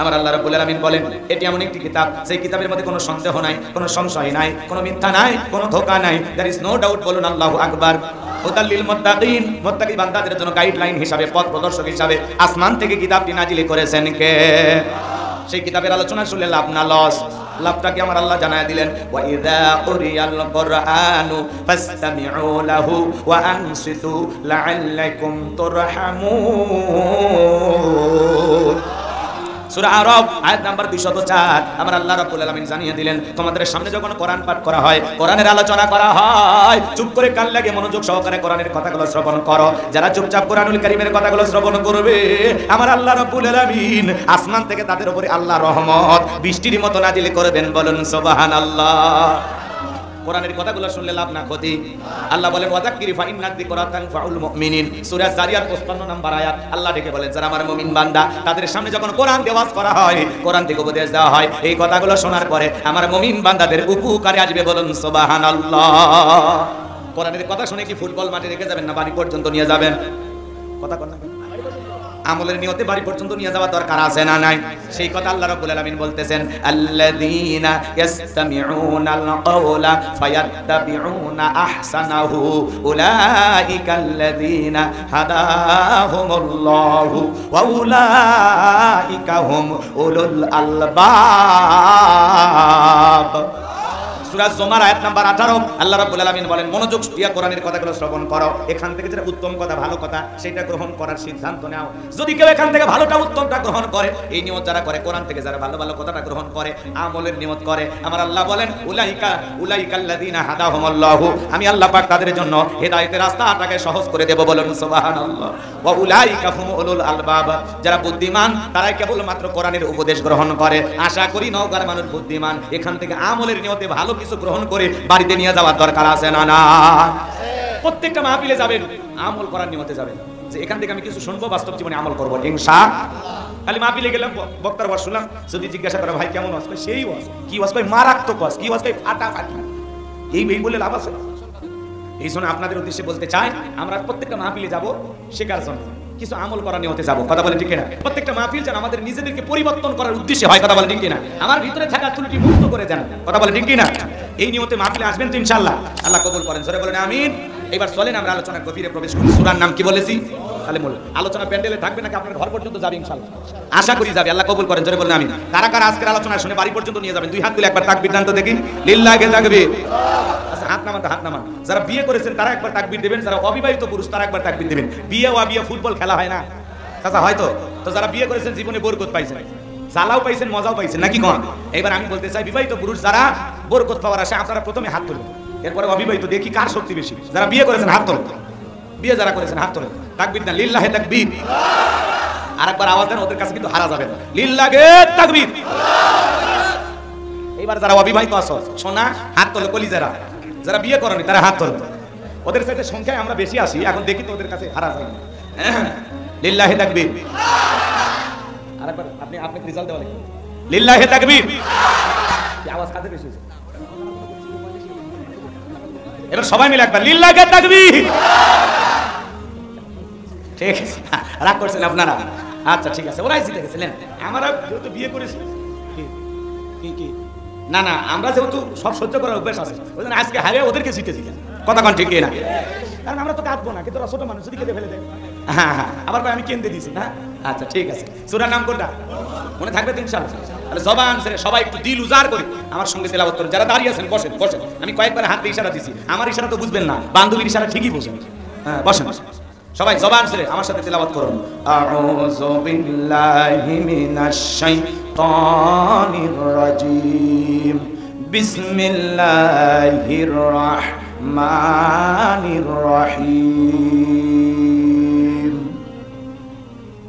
আমার আল্লাহ রাব্বুল আলামিন বলেন, এটি এমন একটি কিতাব, সেই কিতাবের মধ্যে কোনো সন্দেহ নাই, কোনো সংশয় নাই, কোনো মিথ্যা নাই, কোনো ধোঁকা নাই। There is no doubt. বলুন আল্লাহু আকবার। হুদাল্লিল মুত্তাকিন, মুত্তাকি বান্দাদের জন্য গাইডলাইন হিসাবে, পথ প্রদর্শক হিসাবে আসমান থেকে কিতাবটি নাজিল করেছেন কে? সেই কিতাবের আলোচনা শুনলে লাভ না লস? লাভটা কি আমার আল্লাহ জানায় দিলেন, ওয়া ইযা কুরিয়াল কুরআনু ফাসতামিউ লাহু ওয়া আনসিতু লাআল্লাকুম তুরহামুন। সূরা আরাফ আয়াত নাম্বার 204। আমার আল্লাহ রাব্বুল আলামিন জানিয়ে দিলেন, তোমাদের সামনে যখন কোরআন পাঠ করা হয়, কোরআনের আলোচনা করা হয়, চুপ করে কান লাগিয়ে মনোযোগ সহকারে কোরআনের কথাগুলো শ্রবণ করো। যারা চুপচাপ কোরআনুল কারীমের কথাগুলো শ্রবণ করবে, আমার আল্লাহ রাব্বুল আলামিন আসমান থেকে তাদের উপরে আল্লাহ রহমত বৃষ্টির মতো নাজিল করবেন। বলুন সুবহানাল্লাহ। কোরআনের কথাগুলো শুনলে লাভ না ক্ষতি? আল্লাহ বলেন, ওয়াযাক্কির ফা ইন্না যিকরা তানফাউল মুমিনিন। সূরা জারিয়াত 55 নম্বর আয়াত। আল্লাহ ডেকে বলেন, যারা আমার মুমিন বান্দা, তাদের সামনে যখন কোরআন দেওয়াজ করা হয়, কোরআন থেকে উপদেশ দেওয়া হয়, এই কথাগুলো শোনার পরে আমার মুমিন বান্দাদের উপকারে আসবে। বলুন সুবহানাল্লাহ। কোরআনের কথা শুনে কি ফুটবল মাঠে রেখে যাবেন না বাড়ি পর্যন্ত নিয়ে যাবেন? কথা কর না, আমলের নিয়তে বাড়ি পর্যন্ত নিয়ে যাওয়া দরকার আছে না নাই? সেই কথা আল্লাহ রাব্বুল আলামিন বলতেছেন, আল্লাযীনা ইয়াসতামিউনাল কাওলা ফায়াত্তাবিউনা আহসানাহু উলাইকাল্লাযীনা হাদাহুমুল্লাহু ওয়া উলাইকা হুম উলুল আলবাব। সূরা জুমার আয়াত নাম্বার 18 আল্লাহ রাব্বুল আলামিন বলেন মনোযোগ দিয়ে কোরআনের কথাগুলো শ্রবণ করো, এখান থেকে যেটা উত্তম কথা ভালো কথা সেটা গ্রহণ করার সিদ্ধান্ত নাও। যদি কেউ এখান থেকে ভালোটা উত্তমটা গ্রহণ করে, এই নিয়ত যারা করে, কোরআন থেকে যারা ভালো ভালো কথাটা গ্রহণ করে, আমলের নিয়ত করে, আমার আল্লাহ বলেন উলাইকাল্লাযীনা হাদাহুমুল্লাহু, আমি আল্লাহ পাক তাদের জন্য হেদায়েতের রাস্তাটাকে সহজ করে দেব। বলেন সুবহানাল্লাহ। ওয়া উলাইকা হুম উলুল আলবাব, যারা বুদ্ধিমান তারাই কেবলমাত্র কোরআনের উপদেশ গ্রহণ করে। আশা করি নওগাঁর মানুষ বুদ্ধিমান, এখান থেকে আমলের নিয়তে ভালো কিছু গ্রহণ করে বাড়িতে নিয়ে যাওয়ার দরকার আছে না? না, প্রত্যেকটা মাহফিলে যাবেন আমল করার নিয়তে যাবেন, যে এখান থেকে আমি কিছু শুনবো, বাস্তব জীবনে আমল করবো ইনশাআল্লাহ। খালি মাহফিলে গেলাম, বক্তার ওয়াজ শুনলাম, যদি জিজ্ঞাসা করে ভাই কেমন ওয়াজ, সেই ওয়াজ কি ওয়াজ, মারাত্মক ওয়াজ, কি ওয়াজ, ফাটাফাটি, এই বলে লাভ আছে? এই জন্য আপনাদের উদ্দেশ্যে বলতে চাই, আমরা প্রত্যেকটা মাহফিলে যাব শেখার জন্য, কিছু আমল করার নিয়তে যাব। কথা বলে ঠিক কিনা? প্রত্যেকটা মাহফিল যেন আমাদের নিজেদেরকে পরিবর্তন করার উদ্দেশ্যে হয়। কথা বলে ঠিক কিনা? আমার ভিতরে থাকা ত্রুটি মুক্ত করে দেন। কথা বলে ঠিক কিনা? এই নিয়তে মাহফিলে আসবেন তো ইনশাআল্লাহ, আল্লাহ কবুল করেন। জোরে বলেন আমিন। এবার চলেন আমরা আলোচনার গভীরে প্রবেশ করি। সূরার নাম কি বলেছি? তাহলে বল, আলোচনা প্যান্ডেলে থাকবে নাকি আপনার ঘর পর্যন্ত যাবে ইনশাআল্লাহ? আশা করি যাবে, আল্লাহ কবুল করেন। জোরে বলেন আমিন। কারা কারা আজকের আলোচনা শুনে বাড়ি পর্যন্ত নিয়ে যাবেন? দুই হাত তুলে একবার তাকবীর দেন তো দেখি। লিল্লাহি তাকবীর। আচ্ছা, হাত নামান, হাত নামান। যারা বিয়ে করেছেন তারা একবার তাকবীর দিবেন, যারা অবিবাহিত পুরুষ তারা একবার তাকবীর দিবেন। বিয়ে ও বিয়ে ফুটবল খেলা হয় না চাচা? হয়তো। তো যারা বিয়ে করেছেন জীবনে বরকত পাইছেন, জালাও পাইছেন, মজাও পাইছেন নাকি কোন? এবার আমি বলতে চাই, বিবাহিত পুরুষ যারা বরকত পাওয়ার আসে আপনারা প্রথমে হাত তুলবেন, এরপরে অবিবাহিত দেখি কার শক্তি বেশি। যারা বিয়ে করেছেন হাত তোলেন, বিয়ে যারা করেছেন হাত তোলেন। তাকবীর দেন, লিল্লাহি তাকবীর। আরেকবার আওয়াজ দেন, ওদের কাছে কিন্তু হারা যাবে না। লিল্লাহি তাকবীর। এবার যারা অবিবাহিত আছো সোনা হাত তোলো, কলিজারা যারা বিয়ে করেনি তারা হাত তোলো। ওদের সাথে সংখ্যায় আমরা বেশি আসি, এখন দেখি তো ওদের কাছে হারা যায় না। লিল্লাহি তাকবীর। আরেকবার আপনি রেজাল্ট দেওয়া লিখুন, লিল্লাহি তাকবীর। কি আওয়াজ কাছে বেশি হয়েছে? এবার সবাই মিলে একবার লিল্লাহি তাকবীর। ঠিক আছে, রাগ করছেন আপনারা? আচ্ছা ঠিক আছে, ওরাই জিতে গেছিলেন। আমরা যেহেতু বিয়ে করেছি, কি কি না না, আমরা যেহেতু সব সহ্য করার অভ্যাস আছে, ওই জন্য আজকে হারিয়ে ওদেরকে জিতে দিলেন। কথা কন ঠিক না? কারণ আমরা তো কাঁদবো না, কিন্তু ওরা ছোট মানুষ, যদি কেঁদে ফেলে দেয়। হ্যাঁ হ্যাঁ, আবার আমি কেঁদে দিয়েছি না? আচ্ছা ঠিক আছে। সূরার নাম কোনটা মনে থাকবে তো ইনশাআল্লাহ? তাহলে জবান ছেড়ে সবাই একটু দিল উজাড় করে আমার সঙ্গে তেলাওয়াত করুন। যারা দাঁড়িয়ে আছেন বসেন, বসেন। আমি কয়েকবার হাত দিয়ে ইশারা দিছি, আমার ইশারা তো বুঝবেন না, বান্ধবীর ইশারা ঠিকই বুঝেন। হ্যাঁ বসেন, সবাই জবান ছেড়ে আমার সাথে তেলাওয়াত করুন। আউযু বিল্লাহি মিনাশ শাইতানির রাজীম, বিসমিল্লাহির রাহমানির রহিম।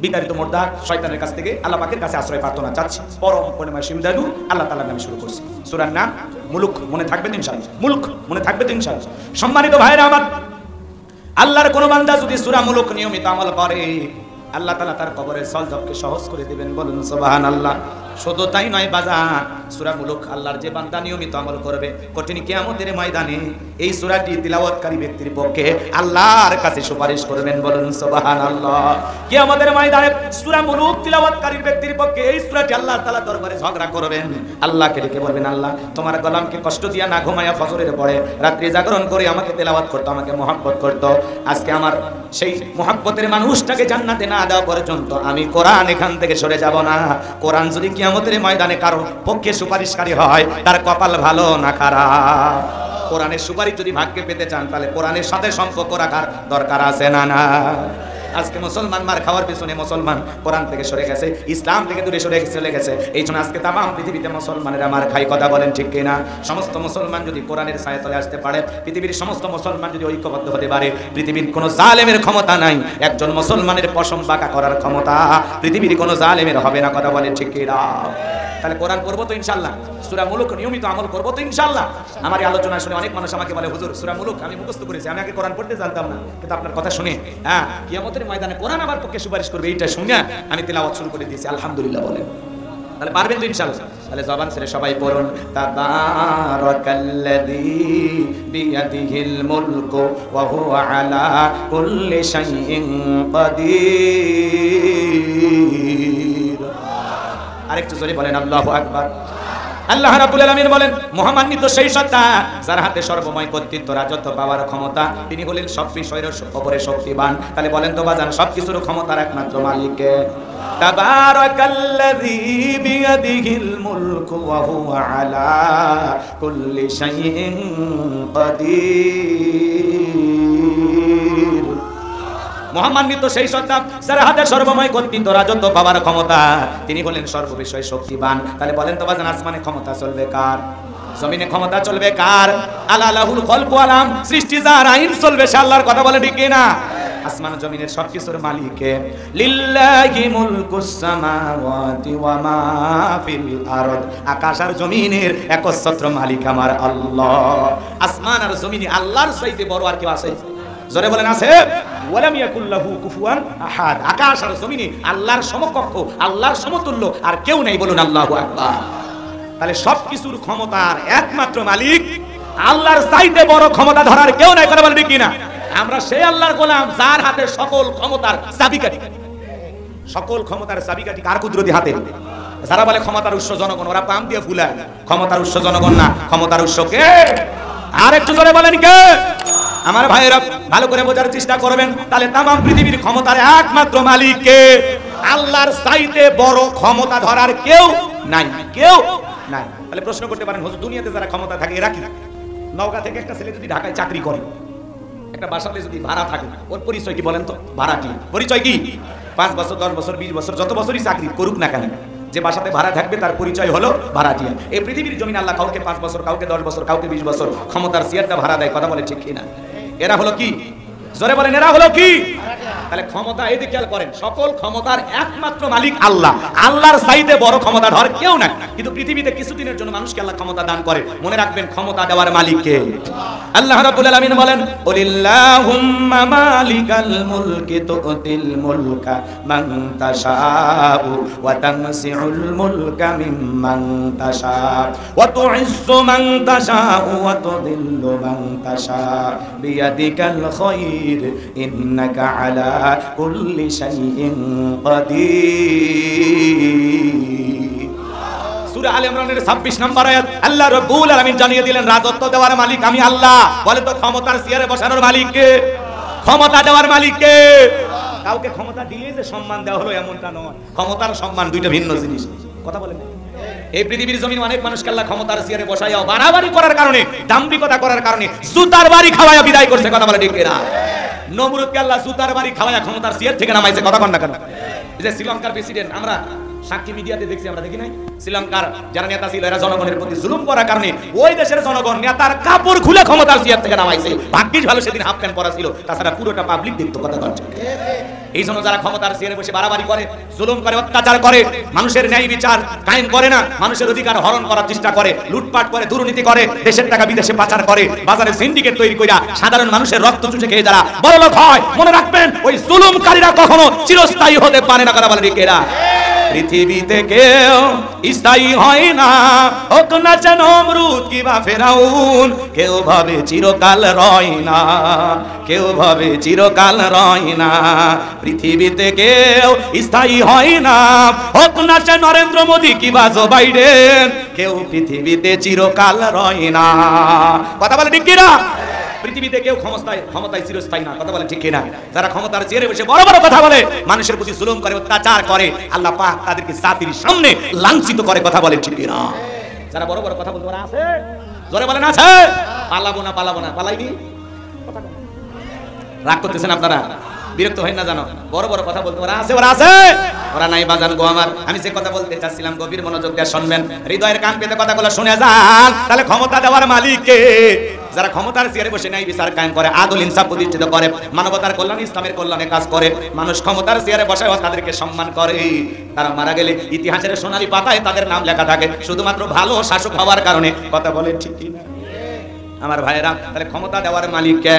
বিতাড়িত মোর্দা শয়তানের কাছ থেকে আল্লাহ পাকের কাছে আশ্রয় প্রার্থনা চাচ্ছি। পরম করুণাময় সিমদাদু আল্লাহ তাআলার নামে শুরু করছি। সূরার নাম মুলক, মনে থাকবে তো ইনশাআল্লাহ? মুলক মনে থাকবে তো ইনশাআল্লাহ? সম্মানিত ভাইরা আমার, আল্লাহর কোন বান্দা যদি সূরা মুলক নিয়মিত আমল করে, আল্লাহ তাআলা তার কবরের সলজবকে সহজ করে দিবেন। বলুন সুবহানাল্লাহ। শুধু তাই নয় বাজার, সূরা মুলক আল্লাহর যে বান্দা নিয়মিত আমল করবে, কঠিন কিয়ামতের ময়দানে এই সূরাটি তিলাওয়াতকারী ব্যক্তির পক্ষে আল্লাহর কাছে সুপারিশ করবেন। বলুন সুবহানাল্লাহ। কিয়ামতের ময়দানে সূরা মুলক তিলাওয়াতকারী ব্যক্তির পক্ষে এই সূরাটি আল্লাহ তাআলা দরবারে ঝগড়া করবেন। আল্লাহকে ডেকে বলবেন, আল্লাহ তোমার গোলামকে কষ্ট দিয়া না ঘুমায়া ফজরের পরে রাত্রি জাগরণ করে আমাকে তেলাওয়াত করতে, আমাকে মহব্বত করত। আজকে আমার সেই মহব্বতের মানুষটাকে জান্নাতে না দেওয়া পর্যন্ত আমি কোরআন এখান থেকে সরে যাব না। কোরআন যদি কিয়ামতের ময়দানে কারো পক্ষে সুপারিশকারী হয়, তার কপাল ভালো না খারাপ। কোরআনের সুপারিশ যদি ভাগ্যে পেতে চান, তাহলে কোরআনের সাথে সম্পর্ক রাখার দরকার আছে না? না। আজকে মুসলমান মার খাওয়ার পিছনে মুসলমান কোরআন থেকে সরে গেছে, ইসলাম থেকে দূরে সরে চলে গেছে। এই জন্য আজকে তামাম পৃথিবীতে মুসলমানেরা মার খাই। কথা বলেন ঠিক কিনা? সমস্ত মুসলমান যদি কোরআনের ছায়ায় চলে আসতে পারে, পৃথিবীর সমস্ত মুসলমান যদি ঐক্যবদ্ধ হতে পারে, পৃথিবীর কোনো জালেমের ক্ষমতা নাই একজন মুসলমানের পশম বাঁকা করার ক্ষমতা পৃথিবীর কোনো জালেমের হবে না। কথা বলেন ঠিক কিনা? তাহলে কোরআন পড়বো তো ইনশাআল্লাহ? সূরা মুলক নিয়মিত আমল করবো তো ইনশাআল্লাহ? আমার এই আলোচনা শুনে অনেক মানুষ আমাকে বলে, হুজুর সূরা মুলক আমি মুখস্থ করেছি, আমি আগে কোরআন পড়তে জানতাম না, কিন্তু আপনার কথা শুনে কিয়ামতের ময়দানে কোরআন আমার পক্ষে সুপারিশ করবে, এইটা শুনে আমি তেলাওয়াত শুরু করে দিয়েছি। আলহামদুলিল্লাহ বলেন। তাহলে পারবেন তো ইনশাআল্লাহ? তাহলে জবান ছেড়ে সবাই পড়ুন, তাবারাকাল্লাযী বিয়াদিহিল মুলকু ওয়া হুয়া আলা কুল্লি শাইইন কাদির। আরেকটু জোরে বলেন আল্লাহু আকবার। আল্লাহ রাব্বুল আলামিন বলেন মহামান্বিত সেই সত্তা যার হাতে সর্বময় কর্তৃত্ব রাজত্ব পাওয়ার ক্ষমতা, তিনি হলেন সব বিষয়ের উপরে শক্তিমান। তাহলে বলেন তো বাজান, সবকিছুর ক্ষমতার একমাত্র মালিক কে? তাবারাকাল্লাযী বিয়াদিহিল মুলকু ওয়া হুয়া আলা কুল্লি শাইইন কাদির। মহামান্বিত সেই সত্তা যার হাতে সর্বময় কর্তৃত্ব রাজত্ব পাওয়ার ক্ষমতা, তিনি হলেন সর্ববিষয়ে শক্তিমান। তাহলে বলেন তো বাজান, আসমানে ক্ষমতা চলবে কার? জমিনে ক্ষমতা চলবে কার? আলা লাহুল খালকু আলাম, সৃষ্টি যার, আইন চলবে সে আল্লাহর। কথা বলে ঠিক না? আসমান জমিনের সবকিছুর মালিক কে? লিল্লাহি মুলকুস সামাওয়াতি ওয়া মা ফিল আরদ, আকাশ আর জমিনের একচ্ছত্র মালিক আমার আল্লাহ। আসমান আর জমিনে আল্লাহর চাইতে বড় আর কেউ আছে? জোরে বলেন আছে? ওয়ালাম ইয়াকুল্লাহু কুফুয়ান আহাদ, আকাশ আর জমিনে আল্লাহর সমকক্ষ, আল্লাহর সমতুল্য আর কেউ নাই। বলুন আল্লাহু আকবার। তাহলে সবকিছুর ক্ষমতার একমাত্র মালিক আল্লাহর চাইতে বড় ক্ষমতা ধরার কেউ নাই। কথা বলবি কিনা? আমরা সেই আল্লাহর গোলাম যার হাতে সকল ক্ষমতার চাবিকাঠি। সকল ক্ষমতার চাবিকাঠি কার কুদরতি হাতে? যারা বলে ক্ষমতার উৎস জনগণ, ওরা পাম দিয়ে ফুলায়। ক্ষমতার উৎস জনগণ না, ক্ষমতার উৎস কে? আর একটু জোরে বলেন কে? আমার ভাইয়েরা ভালো করে বোঝার চেষ্টা করবেন। তাহলে তামাম পৃথিবীর ক্ষমতার একমাত্র মালিক কে? আল্লাহর চাইতে বড় ক্ষমতা ধরার কেউ নাই, কেউ নাই। তাহলে প্রশ্ন করতে পারেন, হুজুর দুনিয়াতে যারা ক্ষমতা থাকে এরা কি? নওগাঁ থেকে একটা ছেলে যদি ঢাকায় চাকরি করে, একটা বাসাতে যদি ভাড়া থাকে, ওর পরিচয় কি বলেন তো? ভাড়াটি পরিচয় কি? 5 বছর 10 বছর 20 বছর যত বছরই চাকরি করুক না কেন, যে বাসাতে ভাড়া থাকবে তার পরিচয় হলো ভাড়াটিয়া। এই পৃথিবীর জমিন আল্লাহ কাউকে 5 বছর, কাউকে 10 বছর, কাউকে 20 বছর ক্ষমতার চেয়ারটা ভাড়া দেয়। কথা বলে ঠিক কিনা? এরা হলো কি? জোরে বলেন, এরা হলো কি? তাহলে ক্ষমতা এই দিকে খেয়াল করেন, সকল ক্ষমতার একমাত্র মালিক আল্লাহ। আল্লাহর চাইতে বড় ক্ষমতা ধর কেউ না। কিন্তু পৃথিবীতে কিছুদিনের জন্য মানুষকে আল্লাহ ক্ষমতা দান করে। মনে রাখবেন, ক্ষমতা দেওয়ার মালিক কে? আল্লাহ রাব্বুল আলামিন বলেন, কুলিল্লাহুম্মা মালিকাল মুলকি তুতিল মুলকা মান তাশাউ ওয়া তানসিউল মুলকা মিম্মান তাশাউ ওয়া তুইজ্জু মান তাশাউ ওয়া তুযিল্লু মান তাশাউ বিয়াদিকাল খায়র ইন্নাকা আলা কুল্লি শাইইন কাদির। সূরা আলে ইমরানের 26 নম্বর আয়াত আল্লাহ রাব্বুল আলামিন জানিয়ে দিলেন, রাজত্ব দেওয়ার মালিক আমি আল্লাহ। বলে তো ক্ষমতার চেয়ারে বসানোর মালিক কে? ক্ষমতা দেওয়ার মালিক কে? কাউকে ক্ষমতা দিলে যে সম্মান দেওয়া হলো এমনটা নয়। ক্ষমতার সম্মান দুইটা ভিন্ন জিনিস। কথা বলেন। এই পৃথিবীর জমিনে অনেক মানুষকে আল্লাহ ক্ষমতার চেয়ারে বসাইয়া বাড়াবাড়ি করার কারণে, দাম্ভিকতা করার কারণে জুতার বাড়ি খাওয়ায়া বিদায় করছে। কথা বলে ঠিক কিনা? নমরুদকে আল্লাহ জুতার বাড়ি খাওয়ায়া ক্ষমতার চেয়ার থেকে নামাইছে। কথা বল না কেন? এই যে শ্রীলঙ্কার প্রেসিডেন্ট, আমরা সাক্ষী মিডিয়াতে দেখছি, আমরা দেখি নাই? শ্রীলঙ্কার যারা নেতা ছিল এরা জনগণের প্রতি জুলুম করার কারণে ওই দেশের জনগণ নেতার কাপড় খুলে ক্ষমতার চেয়ার থেকে নামাইছে। ভাগ্যিস ভালো সেদিন হাফ প্যান্ট পরা ছিল, তাছাড়া পুরোটা পাবলিক দেখতো। কথা বলছে। এই জন্য যারা ক্ষমতার চেয়ারে বসে বাড়াবাড়ি করে, জুলুম করে, অত্যাচার করে, মানুষের ন্যায় বিচার কায়েম করে না, মানুষের অধিকার হরণ করার চেষ্টা করে, লুটপাট করে, দুর্নীতি করে, দেশের টাকা বিদেশে পাচার করে, বাজারে সিন্ডিকেট তৈরি কইরা সাধারণ মানুষের রক্ত চুষে খেয়ে যারা বড়লোক হয়, মনে রাখবেন ওই জুলুমকারীরা কখনো চিরস্থায়ী হতে পারে না। কথা বলে ঠিক এরা? পৃথিবীতে কেউ স্থায়ী হয় না, হোক না যেন নমরুদ কিবা ফেরাউন, কেউ ভাবে চিরকাল রয় না, কেউ ভাবে চিরকাল রয় না। পৃথিবীতে কেউ স্থায়ী হয় না, হোক না সে নরেন্দ্র মোদী কিবা জো বাইডেন, কেউ পৃথিবীতে চিরকাল রয় না। কথা বলে ঠিক কিনা? পৃথিবীতে কেউ ক্ষমতায় চিরস্থায়ী না। কথা বলে ঠিক কিনা? যারা ক্ষমতার চেয়ারে বসে বড় বড় কথা বলে, মানুষের প্রতি জুলুম করে, অত্যাচার করে, আল্লাহ পাক তাদেরকে জাতির সামনে লাঞ্ছিত করে। কথা বলে ঠিক কিনা? যারা বড় বড় কথা বলতে ওরা আছে? জোরে বলেন আছে? পালাবো না, পালাবো না, পালাইনি। রাগ করতেছেন আপনারা? বিরক্ত হই না জানো? বড় বড় কথা বলতে ওরা আছে? ওরা আছে? ওরা নাই বাজান গো আমার। আমি যে কথা বলতে চাচ্ছিলাম গভীর মনোযোগ দিয়ে শুনবেন, হৃদয়ের কান পেতে কথাগুলো শুনে যান। তাহলে ক্ষমতা দেওয়ার মালিক কে? যারা ক্ষমতার চেয়ারে বসে ন্যায় বিচার কায়েম করে, আদল ইনসাফ প্রতিষ্ঠিত করে, মানবতার কল্যাণ, ইসলামের কল্যাণে কাজ করে, মানুষ ক্ষমতার চেয়ারে বসায় তাদেরকে সম্মান করে, তারা মারা গেলে ইতিহাসের সোনালী পাতায় তাদের নাম লেখা থাকে শুধুমাত্র ভালো শাসক হওয়ার কারণে। কথা বলে ঠিক কি না আমার ভাইয়েরা? তাহলে ক্ষমতা দেওয়ার মালিক কে?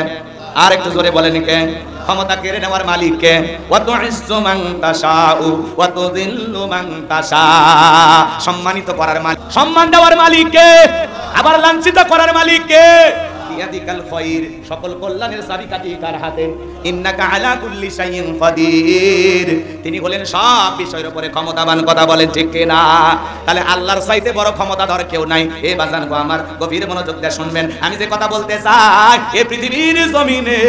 আর একটু জোরে বলেন কে? ক্ষমতা কেড়ে নেওয়ার মালিক কে? ওয়াতুইজ্জু মান তাশাউ ওয়া তুযিল্লু মান তাশা। সম্মানিত করার মালিক, সম্মান দেওয়ার মালিক কে? আবার লাঞ্ছিত করার মালিক কে? বিয়াদিকাল খায়র, সকল কল্যাণের চাবিকাঠি কার হাতে? ইন্নাকা আলা কুল্লি শাইইন কাদির, তিনি বলেন সব বিষয়ের উপরে ক্ষমতাবান। কথা বলেন ঠিক কি না? তাহলে আল্লাহর চাইতে বড় ক্ষমতাধর কেউ নাই। এ বাজান গো আমার, গভীর মনোযোগ দিয়ে শুনবেন। আমি যে কথা বলতে চাই, এই পৃথিবীর জমিনে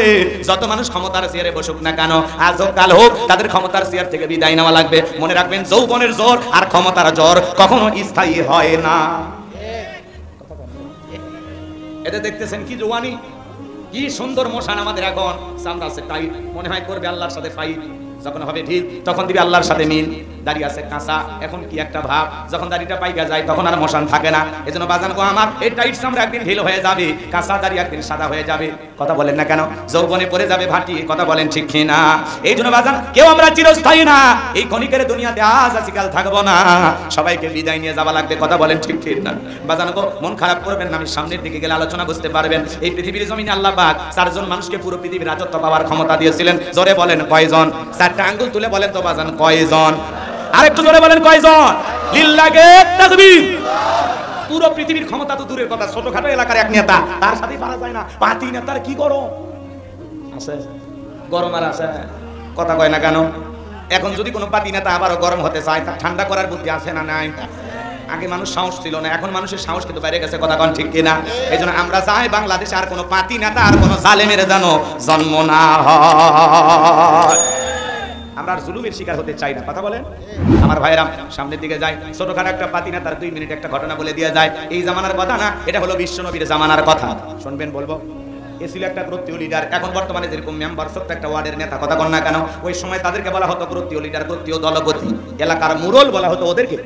যত মানুষ ক্ষমতার চেয়ারে বসুক না কেন, আজ হোক কাল হোক, তাদের ক্ষমতার চেয়ার থেকে বিদায় নেওয়া লাগবে। মনে রাখবেন, যৌবনের জোর আর ক্ষমতার জোর কখনো স্থায়ী হয় না। এতে দেখতেছেন কি জওয়ানি, কি সুন্দর মোশান আমাদের। এখন চামড়া আছে টাইট, মনে হয় করবে আল্লাহর সাথে ফাইট। যখন হবে ঠিক তখন দিবে আল্লাহর সাথে মিল। দাড়ি আছে কাঁচা, এখন কি একটা ভাব। যখন দাড়িটা পাইকা যায় তখন আর মোশান থাকে না। এজন্য বাজান গো আমার, এই টাইট চামড়া একদিন ঢিল হয়ে যাবে, কাঁচা দাড়ি একদিন সাদা হয়ে যাবে। কথা বলেন না কেন? যৌবনে পড়ে যাবে ভাটি। কথা বলেন ঠিক কি না? এই জন্য বাজান, কেউ আমরা চিরস্থায়ী না। এই ক্ষণিকের দুনিয়াতে আজ আছি কাল থাকবো না, সবাইকে বিদায় নিয়ে যাওয়া লাগবে। কথা বলেন ঠিক কি না? বাজান গো, মন খারাপ করবেন না, আমি সামনের দিকে গেলে আলোচনা বুঝতে পারবেন। এই পৃথিবীর জমিনে আল্লাহ পাক 4 জন মানুষকে পুরো পৃথিবীর রাজত্ব পাওয়ার ক্ষমতা দিয়েছিলেন। জোরে বলেন কয়জন? 4টা আঙ্গুল তুলে বলেন তো বাজান কয়জন? আরেকটু জোরে বলেন কয়জন? লিল্লাহে তাকবীর। পুরো পৃথিবীর ক্ষমতা তো দূরের কথা, ছোটখাটো এলাকার এক নেতা, তার সাথেই পারা যায় না। পাতি নেতার কি গরম আছে, গরম আর আছে। কথা কয় না কেন? এখন যদি কোনো পাতি নেতা আবারও গরম হতে চায়, তার ঠান্ডা করার বুদ্ধি আছে না নাই? আগে মানুষ সাহস ছিল না, এখন মানুষের সাহস কিন্তু বাইরে গেছে। কথা কোন ঠিক কিনা? এই জন্য আমরা চাই বাংলাদেশে আর কোনো পাতি নেতা আর কোনো জালেমের যেন জন্ম না হয়। আমরা আর জুলুমের শিকার হতে চাই না। কথা বলেন আমার ভাইরা। সামনের দিকে যাই, ছোটখাটো একটা পাতি না, তার 2 মিনিট একটা ঘটনা বলে দিয়ে যায়। এই জামানার কথা না, এটা হলো বিশ্ব নবীর জামানার কথা। শুনবেন বলবো। এ ছিল একটা ক্রোত্তীয় লিডার। এখন বর্তমানে যেরকম মেম্বার, ছোট্ট একটা ওয়ার্ডের নেতা। কথা কন না কেন? ওই সময় তাদেরকে বলা হতো ক্রোত্তীয় লিডার, ক্রোত্তীয় দলপতি, এলাকার মুরল বলা হতো ওদেরকে।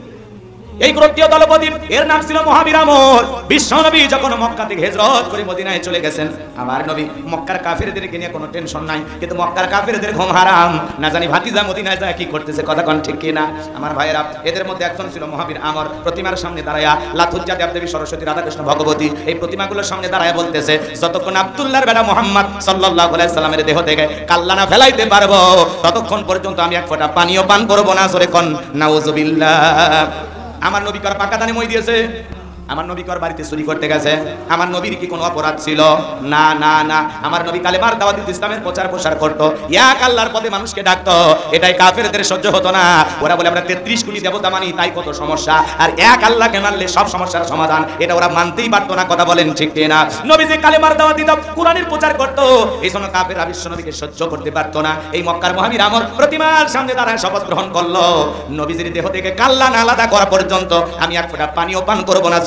এই ক্রোত্তীয় দলপতি, এর নাম ছিল মহাবীর আমর। বিশ্বনবী যখন মক্কা থেকে হিজরত করে মদিনায় চলে গেছেন, আমার নবী মক্কার কাফেরদেরকে নিয়ে কোনো টেনশন নাই, কিন্তু মক্কার কাফেরদের ঘুম হারাম। না জানি ভাতিজা মদিনায় যায় কি করতেছে। কথা কোন ঠিক কি না? আমার ভাইয়েরা, এদের মধ্যে একজন ছিল মহাবীর আমর। প্রতিমার সামনে দাঁড়ায়া লাথুজ্জা দেবদেবী, সরস্বতী, রাধাকৃষ্ণ, ভগবতী, এই প্রতিমাগুলোর সামনে দাঁড়ায়া বলতেছে, যতক্ষণ আব্দুল্লাহর বেটা মুহাম্মদ সাল্লাল্লাহু আলাইহি সাল্লামের দেহ থেকে কাল্লা না ফেলাইতে পারবো, ততক্ষণ পর্যন্ত আমি এক ফোঁটা পানিও পান করব না। জোরে কোন নাউজুবিল্লাহ। আমার নবী কার পাকা দানে মই দিয়েছে? আমার নবী কার বাড়িতে চুরি করতে গেছে? আমার নবীর কি কোনো অপরাধ ছিল? না না না। আমার নবী কালেমার দাওয়াত দিতে, ইসলামের প্রচার প্রসার করত, এক আল্লাহর পথে মানুষকে ডাকতো। এটাই কাফেরদের সহ্য হতো না। ওরা বলে আমরা 33 কোটি দেবতা মানি, তাই কত সমস্যা, আর এক আল্লাহকে মানলে সব সমস্যার সমাধান। এটা ওরা মানতেই পারতো না। কথা বলেন ঠিক কি না? নবী যে কালেমার দাওয়াত দিত, কোরআনের প্রচার করত, এই জন্য কাফেররা বিশ্ব নবীকে সহ্য করতে পারতো না। এই মক্কার মহাবীর আমর প্রতিমার সামনে দাঁড়ায় শপথ গ্রহণ করলো, নবীজির দেহ থেকে কাল্লা না আলাদা করা পর্যন্ত আমি এক ফোঁটা পানিও পান করব না।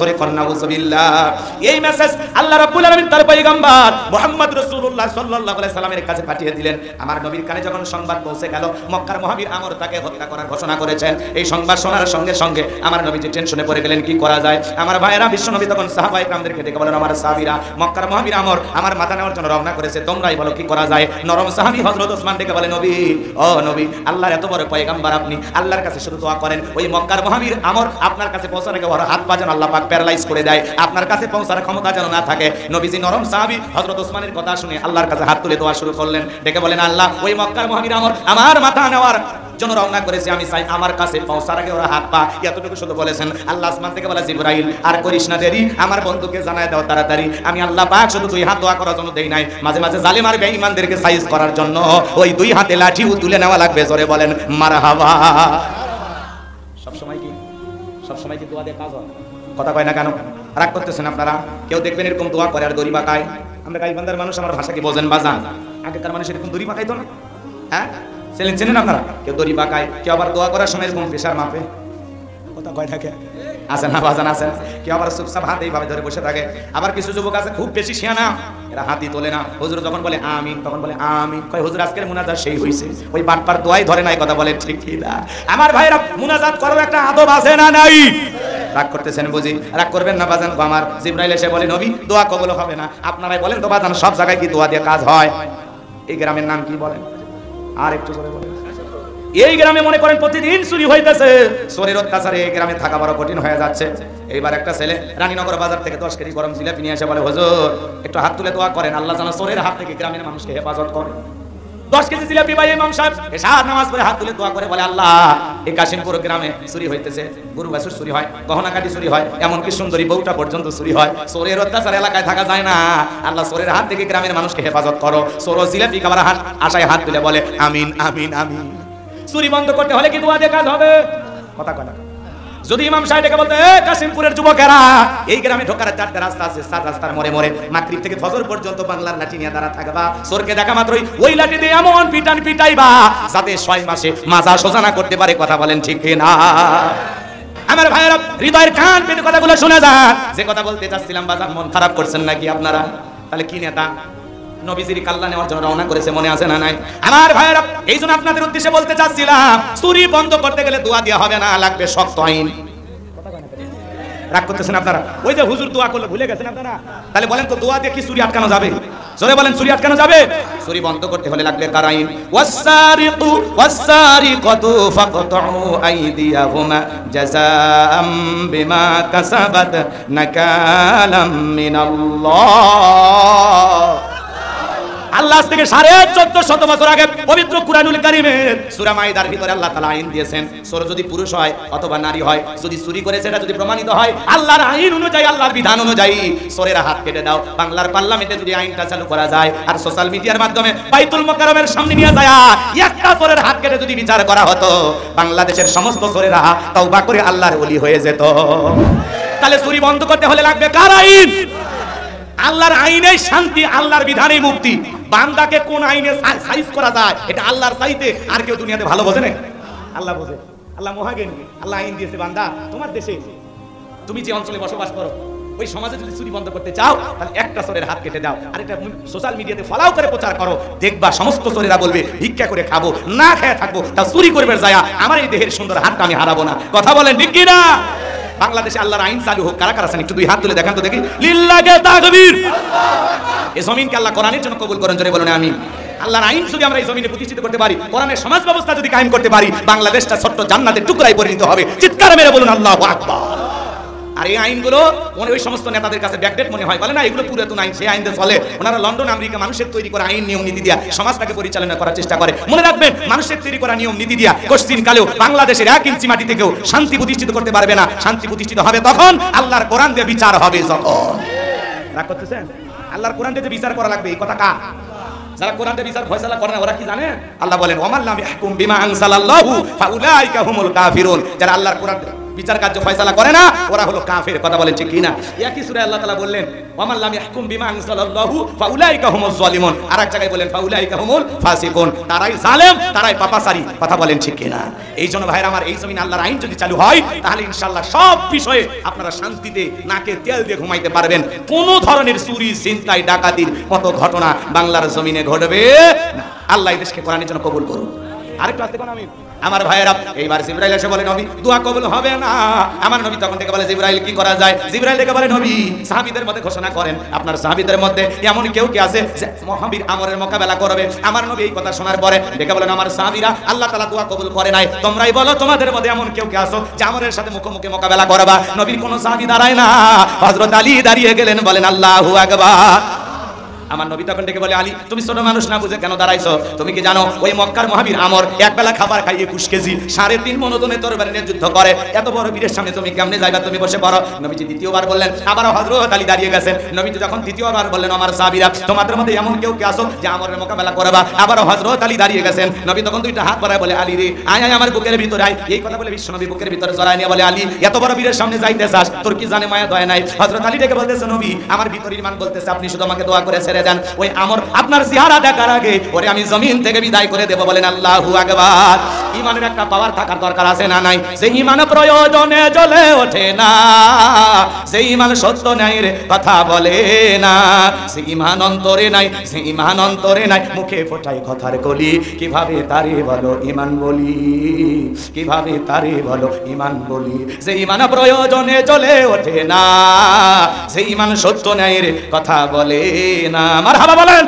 এই মেসেজ আল্লাহ রাব্বুল আলামিন তার পয়গম্বর মুহাম্মদ রাসূলুল্লাহ সাল্লাল্লাহু আলাইহি সাল্লামের কাছে পাঠিয়ে দিলেন। আমার নবীর কানে যখন সংবাদ পৌঁছে গেল মক্কার মহাবীর আমর তাকে হত্যা করার ঘোষণা করেছেন, এই সংবাদ শোনার সঙ্গে সঙ্গে আমার নবী যে টেনশনে পড়ে গেলেন, কি করা যায়। আমার ভাইয়েরা, বিশ্ব নবী তখন সাহাবায়ে কেরামদেরকে ডেকে বলেন, আমার সাহাবীরা, মক্কার মহাবীর আমর আমার মাথা নেওয়ার জন্য রওনা করেছে, তোমরাই বলো কি করা যায়। নরম সাহাবী হযরত ওসমান ডেকে বলে, নবী, ও নবী, আল্লাহর এত বড় পয়গম্বর আপনি, আল্লাহর কাছে শুধু দোয়া করেন ওই মক্কার মহাবীর আমর আপনার কাছে পৌঁছার আগে ওর হাত পা যেন আল্লাহ পাক প্যারালাইজ করে দেয়, আপনার কাছে পৌঁছার ক্ষমতা যেন না থাকে। নবীজি নরম সাহাবী হযরত ওসমানের কথা শুনে আল্লাহর কাছে হাত তুলে দোয়া শুরু করলেন। ডেকে বলেন, আল্লাহ, ওই মক্কার মহাবীর আমর আমার মাথা নেওয়ার জন্য রওনা করেছে, আমি চাই আমার কাছে পৌঁছার আগে ওরা হাত পা। এতটুকু শুধু বলেছেন। আল্লাহ আসমান থেকে বলে, জিবরাইল, আর করিস না দেরি, আমার বন্ধুকে জানায় দাও তাড়াতাড়ি। আমি আল্লাহ পাক শুধু 2 হাত দোয়া করার জন্য দেই নাই, মাঝে মাঝে জালিম আর বেঈমানদেরকে সাইজ করার জন্য ওই 2 হাতে লাঠিও তুলে নেওয়া লাগবে। জোরে বলেন মারহাবা। সবসময় কি দোয়া দিয়ে কাজ হয়? কথা কয় না কেন? রাগ করতেছেন আপনারা? কেউ দেখবেন এরকম দোয়া করে আর দড়ি বাঁকায়। আমরা গাইবান্ধার মানুষ, আমার ভাষা কি বোঝেন বাজান? আগেকার মানুষ এরকম দড়ি বাঁকাইতো না? হ্যাঁ, চেনেন আপনারা? কেউ দড়ি বাঁকায়, কেউ আবার দোয়া করার সময় এরকম প্রেশার মাপে। কথা কয় থাকে আছেন না বাজান? আছেন। কেউ আবার চুপচাপ হাত এইভাবে ধরে বসে থাকে। আবার কিছু যুবক আছে খুব বেশি শিয়ানা, এরা হাতই তোলে না। হুজুর যখন বলে আমিন, তখন বলে আমিন। কয় হুজুর আজকের মুনাজাত সেই হইছে, ওই বাটপার দোয়াই ধরে নাই। কথা বলে ঠিক কি না? আমার ভাইরা, মুনাজাত করার একটা আদব আছে না নাই? রাগ করতেছেন বুঝি? রাগ করবেন না বাজান। আমার জিবরাইল এসে বলে, নবী, দোয়া কবুল হবে না। আপনারাই বলেন তো বাজান, সব জায়গায় কি দোয়া দিয়ে কাজ হয়? এই গ্রামের নাম কি বলেন? আর একটু করে বলেন। এই গ্রামে মনে করেন প্রতিদিন চুরি হইতেছে, চোরের অত্যাচারে এই গ্রামে থাকা বড় কঠিন হয়ে যাচ্ছে। এইবার একটা ছেলে রানীনগর বাজার থেকে 10 কেজি গরম জিলাপি নিয়ে এসে বলে, হুজুর, একটু হাত তুলে দোয়া করেন, আল্লাহ যেন চোরের হাত থেকে গ্রামের মানুষকে হেফাজত করে। 10 কেজি জিলাপি ভাই ইমাম সাহেব এশার নামাজ পড়ে হাত তুলে দোয়া করে বলে আল্লাহ এই কাশিমপুর গ্রামে চুরি হইতেছে, গরু বাছুর চুরি হয়, গহনা কাটি চুরি হয়, এমনকি সুন্দরী বউটা পর্যন্ত চুরি হয়, চোরের অত্যাচার এলাকায় থাকা যায় না, আল্লাহ চোরের হাত থেকে গ্রামের মানুষকে হেফাজত করো। চোর জিলাপি খাবার আশায় হাত তুলে বলে আমিন আমিন আমিন। চুরি বন্ধ করতে হলে কি দোয়া দিয়ে কাজ হবে? কথা কয় না। যদি ইমাম সাহেবকে বলতে কাশিমপুরের যুবকেরা এই গ্রামে ঢোকার 4টা রাস্তা আছে, 4 রাস্তার মোড়ে মোড়ে মাগরিব থেকে ফজর পর্যন্ত বাংলার লাঠি নিয়ে দাঁড়া থাকবা, চোরকে দেখা মাত্রই ওই লাঠি দিয়ে এমন পিটান পিটাইবা যাতে 6 মাসে মাজা সোজা না করতে পারে। কথা বলেন ঠিক কি না? আমার ভাইয়েরা হৃদয়ের কান পেতে কথাগুলো শুনে যান। যে কথা বলতে চাচ্ছিলাম বাজার মন খারাপ করছেন নাকি আপনারা? তাহলে কি নেতা নবীজির কাল্লা নেওয়ার জন্য রওনা করেছে, মনে আছে না নাই? আমার ভাইয়েরা এইজন্য আপনাদের উদ্দেশ্যে বলতে চাচ্ছিলাম চুরি বন্ধ করতে গেলে দোয়া দেওয়া হবে না, লাগবে শক্ত আইন। রাগ করতেছেন আপনারা? ওই যে হুজুর দোয়া করলে ভুলে গেছেন আপনারা? তাহলে বলেন তো দোয়া দিয়ে কি চুরি আটকানো যাবে? জোরে বলেন চুরি আটকানো যাবে? চুরি বন্ধ করতে হলে লাগবে কার আইন? ওয়াসসারিকু ওয়াসসারিকাতু ফাকতাউ আইদিয়াহুমা জাযাআম বিমা কাসাবাত নাকালাম মিনাল্লাহ। আল্লাহ থেকে 1450 বছর আগে পবিত্র কুরআনুল কারীমের সূরা মাইদার ভিতরে আল্লাহ তাআলা আইন দিয়েছেন, চোর যদি পুরুষ হয় অথবা নারী হয়, যদি চুরি করে সেটা যদি প্রমাণিত হয় আল্লাহর আইন অনুযায়ী, আল্লাহর বিধান অনুযায়ী চোরের হাত কেটে দাও। বাংলার পার্লামেন্টে যদি আইনটা চালু করা যায় আর সোশ্যাল মিডিয়ার মাধ্যমে বাইতুল মুকাররমের সামনে নিয়ে যায় একটা চোরের হাত কেটে যদি বিচার করা হতো, বাংলাদেশের সমস্ত চোরেরা তওবা করে আল্লাহর ওলি হয়ে যেত। তাহলে চুরি বন্ধ করতে হলে লাগবে কার আইন? আল্লাহর আইনে শান্তি, আল্লাহর বিধানে মুক্তি। বান্দাকে কোন আইনে সাইজ করা যায় এটা আল্লাহর চাইতে আর কেউ দুনিয়াতে ভালো বোঝে না। আল্লাহ বোঝে, আল্লাহ মহাজ্ঞানী। আল্লাহ আইন দিয়েছে বান্দা তোমার দেশে তুমি যে অঞ্চলে বসবাস করো ওই সমাজে যদি চুরি বন্ধ করতে চাও তাহলে একটা চোরের হাত কেটে দাও, আর এটা সোশ্যাল মিডিয়াতে ফলাও করে প্রচার করো, দেখবা সমস্ত চোরেরা বলবে ভিক্ষা করে খাবো, না খেয়ে থাকবো, তা চুরি করবে যায় আমার এই দেহের সুন্দর হাতটা আমি হারাবো না। কথা বলেন ঠিক কি না? বাংলাদেশে আল্লাহর আইন চালু হোক। কারা কারা আছেন একটু 2 হাত তুলে দেখান তো দেখি। লিল্লাহি তাকবীর। এই জমিনকে আল্লাহ কোরআনের জন্য কবুল করেন, জোরে বলুন আমিন। আল্লাহর আইন যদি আমরা এই জমিনে প্রতিষ্ঠিত করতে পারি, কোরআনের সমাজ ব্যবস্থা যদি কায়েম করতে পারি, বাংলাদেশটা ছোট্ট জান্নাতের টুকরায় পরিণত হবে। চিৎকার মেরে বলুন আল্লাহু আকবার। আর এই আইনগুলো ওই সমস্ত নেতাদের কাছে ব্যাকডেট মনে হয়, বলে না এগুলো পুরাতন আইন, সেই আইন দিয়ে চলে। ওনারা লন্ডন আমেরিকা মানুষের তৈরি করা আইন নিয়ম নীতি দিয়া সমাজটাকে পরিচালনা করার চেষ্টা করে। মনে রাখবেন মানুষের তৈরি করা নিয়ম নীতি দিয়া কোশ্চিন কালেও বাংলাদেশের 1 ইঞ্চি মাটি থেকেও শান্তি প্রতিষ্ঠিত করতে পারবে না। শান্তি প্রতিষ্ঠিত হবে তখন আল্লাহর কোরআন দিয়ে বিচার হবে যখন। রাগ করতেছেন? আল্লাহর কোরআন দিয়ে বিচার করা লাগবে, এই কথা কা? যারা কোরআন দিয়ে বিচার ফয়সালা করে না ওরা কি জানে? আল্লাহ বলেন ওয়ামান লাম ইয়াহকুম বিমা আনজালাল্লাহু ফাউলাইকা হুমুল কাফিরুন। যারা আল্লাহর কোরআন বিচার কার্য ফয়সালা করে না ওরা হলো কাফের। কথা বলেন ঠিক কি না? একই সূরায় আল্লাহ তাআলা বললেন ওয়ামান লাম ইয়াহকুম বিমা আনজালাল্লাহু ফাউলাইকা হুমুজ জালিমুন, আর এক জায়গায় বলেন ফাউলাইকা হুমুল ফাসিকুন, তারাই জালেম, তারাই পাপাচারী। কথা বলেন ঠিক কি না? এই জন্য ভাইরা আমার এই জমিনে আল্লাহর আইন যদি চালু হয় তাহলে ইনশাআল্লাহ সব বিষয়ে আপনারা শান্তিতে নাকে তেল দিয়ে ঘুমাইতে পারবেন। কোনো ধরনের চুরি ছিনতাই ডাকাতির মতো ঘটনা বাংলার জমিনে ঘটবে না। আল্লাহ এই দেশকে কোরআনের জন্য কবুল করুন। আরেকটু আসতে কোন আমি আমার ভাইয়েরা এইবার জিবরাইল এসে বলে নবী দোয়া কবুল হবে না। আমার নবী তখন থেকে বলে জিবরাইল কি করা যায়? জিবরাইল থেকে বলে নবী সাহাবীদের মধ্যে ঘোষণা করেন আপনার সাহাবীদের মধ্যে এমন কেউ কি আছে যে মহাবীর আমরের মোকাবেলা করবে? আমার নবী এই কথা শোনার পরে দেখে বলেন আমার সাহাবীরা আল্লাহ তাআলা দোয়া কবুল করে নাই, তোমরাই বলো তোমাদের মধ্যে এমন কেউ কি আছো যে আমরের সাথে মুখোমুখি মোকাবেলা করবা? নবীর কোন সাহাবী দাঁড়ায় না, হযরত আলী দাঁড়িয়ে গেলেন, বলেন আল্লাহু আকবার। আমার নবী তখন ডেকে বলে আলী তুমি ছোট মানুষ না বুঝে কেন দাঁড়াইছো? তুমি কি জানো ওই মক্কার মহাবীর আমর এক বেলা খাবার খাইয়ে 21 কেজি 3.5 মণ ওজনের তরবারি নিয়ে যুদ্ধ করে, এত বড় বীরের সামনে তুমি কেমনে যাইবা? তুমি বসে পড়ো। নবীজি দ্বিতীয়বার বললেন, আবার হযরত আলী দাঁড়িয়ে গেছেন। নবীজি যখন তৃতীয়বার বললেন আমার সাহাবীরা তোমাদের মধ্যে এমন কেউ কি আছো যে আমরের মোকাবেলা করবা? আবার হযরত আলী দাঁড়িয়ে গেছেন। নবী তখন দুইটা হাত বাড়ায় বলে আলী রে আয় আয় আমার বুকের ভিতরে আয়। এই কথা বলে বিশ্বনবী বুকের ভিতরে জড়ায় নিয়ে বলে আলী এত বড় বীরের সামনে যাইতে চাস? তোর কি জানে মায়া দয়া নাই? হযরত আলী ডেকে বলতেছে নবী আমার ভিতরে ঈমান বলতেছে আপনি শুধু আমাকে দোয়া করে ছেড়ে দেন, ওই আমর আপনার চেহারা দেখার আগে ওরে আমি জমিন থেকে বিদায় করে দেব। বলেন আল্লাহু আকবার। ঈমানের একটা পাওয়ার থাকার দরকার আছে না নাই? সেই ঈমান প্রয়োজনে জ্বলে ওঠে না, সেই ঈমান সত্য ন্যায়ের কথা বলে না, সেই ঈমান অন্তরে নাই, সেই ঈমান অন্তরে নাই, মুখে ফোটায় কথার কলি, কিভাবে তারে বলো ঈমান বলি, কিভাবে তারে বলো ঈমান বলি। সেই ঈমান প্রয়োজনে জ্বলে ওঠে না, সেই ঈমান সত্য ন্যায়ের কথা বলে না। মারহাবা বলেন।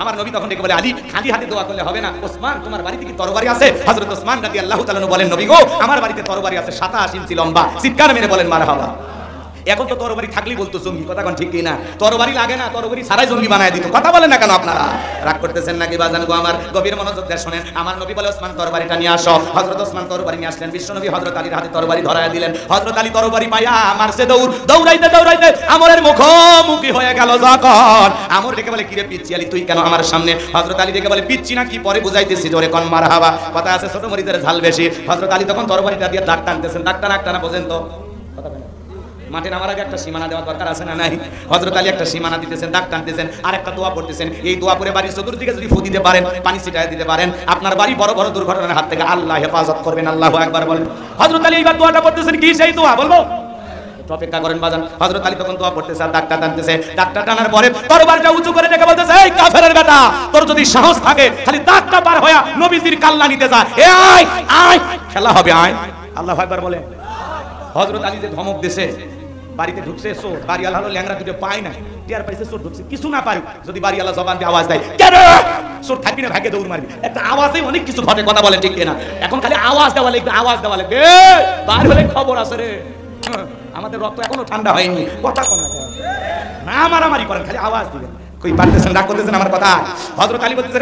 আমার নবী তখন ডেকে বলে আলী খালি হাতে দোয়া করলে হবে না, ওসমান তোমার বাড়িতে কি তরবারি আছে? হযরত ওসমান রাদিয়াল্লাহু তাআলা বলেন নবী গো আমার বাড়িতে তরবারি আছে 27 ইঞ্চি লম্বা। চিৎকার মেরে বলেন মারহাবা। এখন তো তরবারি থাকলেই বলতো জঙ্গি, কথা কোন ঠিক কি না? তরবারি লাগে না, তরবারি সারাই জঙ্গি বানায় দিত। কথা বলেন না কেন আপনারা? রাগ করতেছেন নাকি বাজান গো আমার? গভীর মনোযোগ দিয়ে শুনেন। আমার নবী বলে ওসমান তরবারিটা নিয়ে আসো। হযরত ওসমান তরবারি নিয়ে আসলেন। বিশ্বনবী হযরত আলীর হাতে তরবারি ধরায়া দিলেন। হযরত আলী তরবারি পায়া মারছে দৌড়, দৌড়াইতে দৌড়াইতে আমরের মুখোমুখি হয়ে গেল যখন। আমর ডেকে বলে কিরে পিচ্চি আলী তুই কেন আমার সামনে? হযরত আলী ডেকে বলে পিচ্চি না কি পরে বুঝাইতেছি, জোরে কোন মারহাবা। কথা আছে ছোট মরিচের ঝাল বেশি। হযরত আলী তখন তরবারিটা দিয়ে দাগ টানতেছেন, দাগ টানা বোঝেন তো কথা বলেন। মাঠে নামার আগে একটা সীমানা দেওয়ার দরকার আছে না নাই? হযরত আলী একটা সীমানা দিতেছেন, দাগ টানতেছেন, আর একটা দোয়া পড়তেছেন। এই দোয়া পড়ে বাড়ির চতুর্দিকে যদি ফু দিতে পারেন, পানি ছিটায় দিতে পারেন, আপনার বাড়ি বড় বড় দুর্ঘটনার হাত থেকে আল্লাহ হেফাজত করবেন। আল্লাহু আকবার বলেন। হযরত আলী এইবার দোয়াটা পড়তেছেন, কি সেই দোয়া বলবো? অপেক্ষা করেন বাজান। হযরত আলী তখন দোয়া পড়তেছে আর দাগটা টানতেছে। দাগটা টানার পরে তরবারটা উঁচু করে ডেকে বলতেছে, এই কাফেরের বেটা, তোর যদি সাহস থাকে খালি দাগটা পার হয়া নবীজির কাল্লা নিতে যা। এ আয় আয়, খেলা হবে, আয়। আল্লাহু আকবার বলে। হযরত আলী যে ধমক দিছে, বাড়িতে ঢুকছে চোর, বাড়িওয়ালা হলো ল্যাংড়া দুটো পায় না, টিয়ার পাইছে চোর ঢুকছে, কিছু না পারুক যদি বাড়িওয়ালা জবান দিয়ে আওয়াজ দেয়, কেন চোর থাকবি না, ভাগে দৌড় মারবি। একটা আওয়াজেই অনেক কিছু ঘটে, কথা বলে ঠিক কিনা? এখন খালি আওয়াজ দেওয়া লাগবে, আওয়াজ দেওয়া লাগবে, বার হলে খবর আছে রে। আমাদের রক্ত এখনো ঠান্ডা হয়নি, কথা কোন না মারামারি করেন, খালি আওয়াজ দিবেন। কই পারতেছেন, রাগ করতেছেন আমার কথা? হযরত আলী বলতেছেন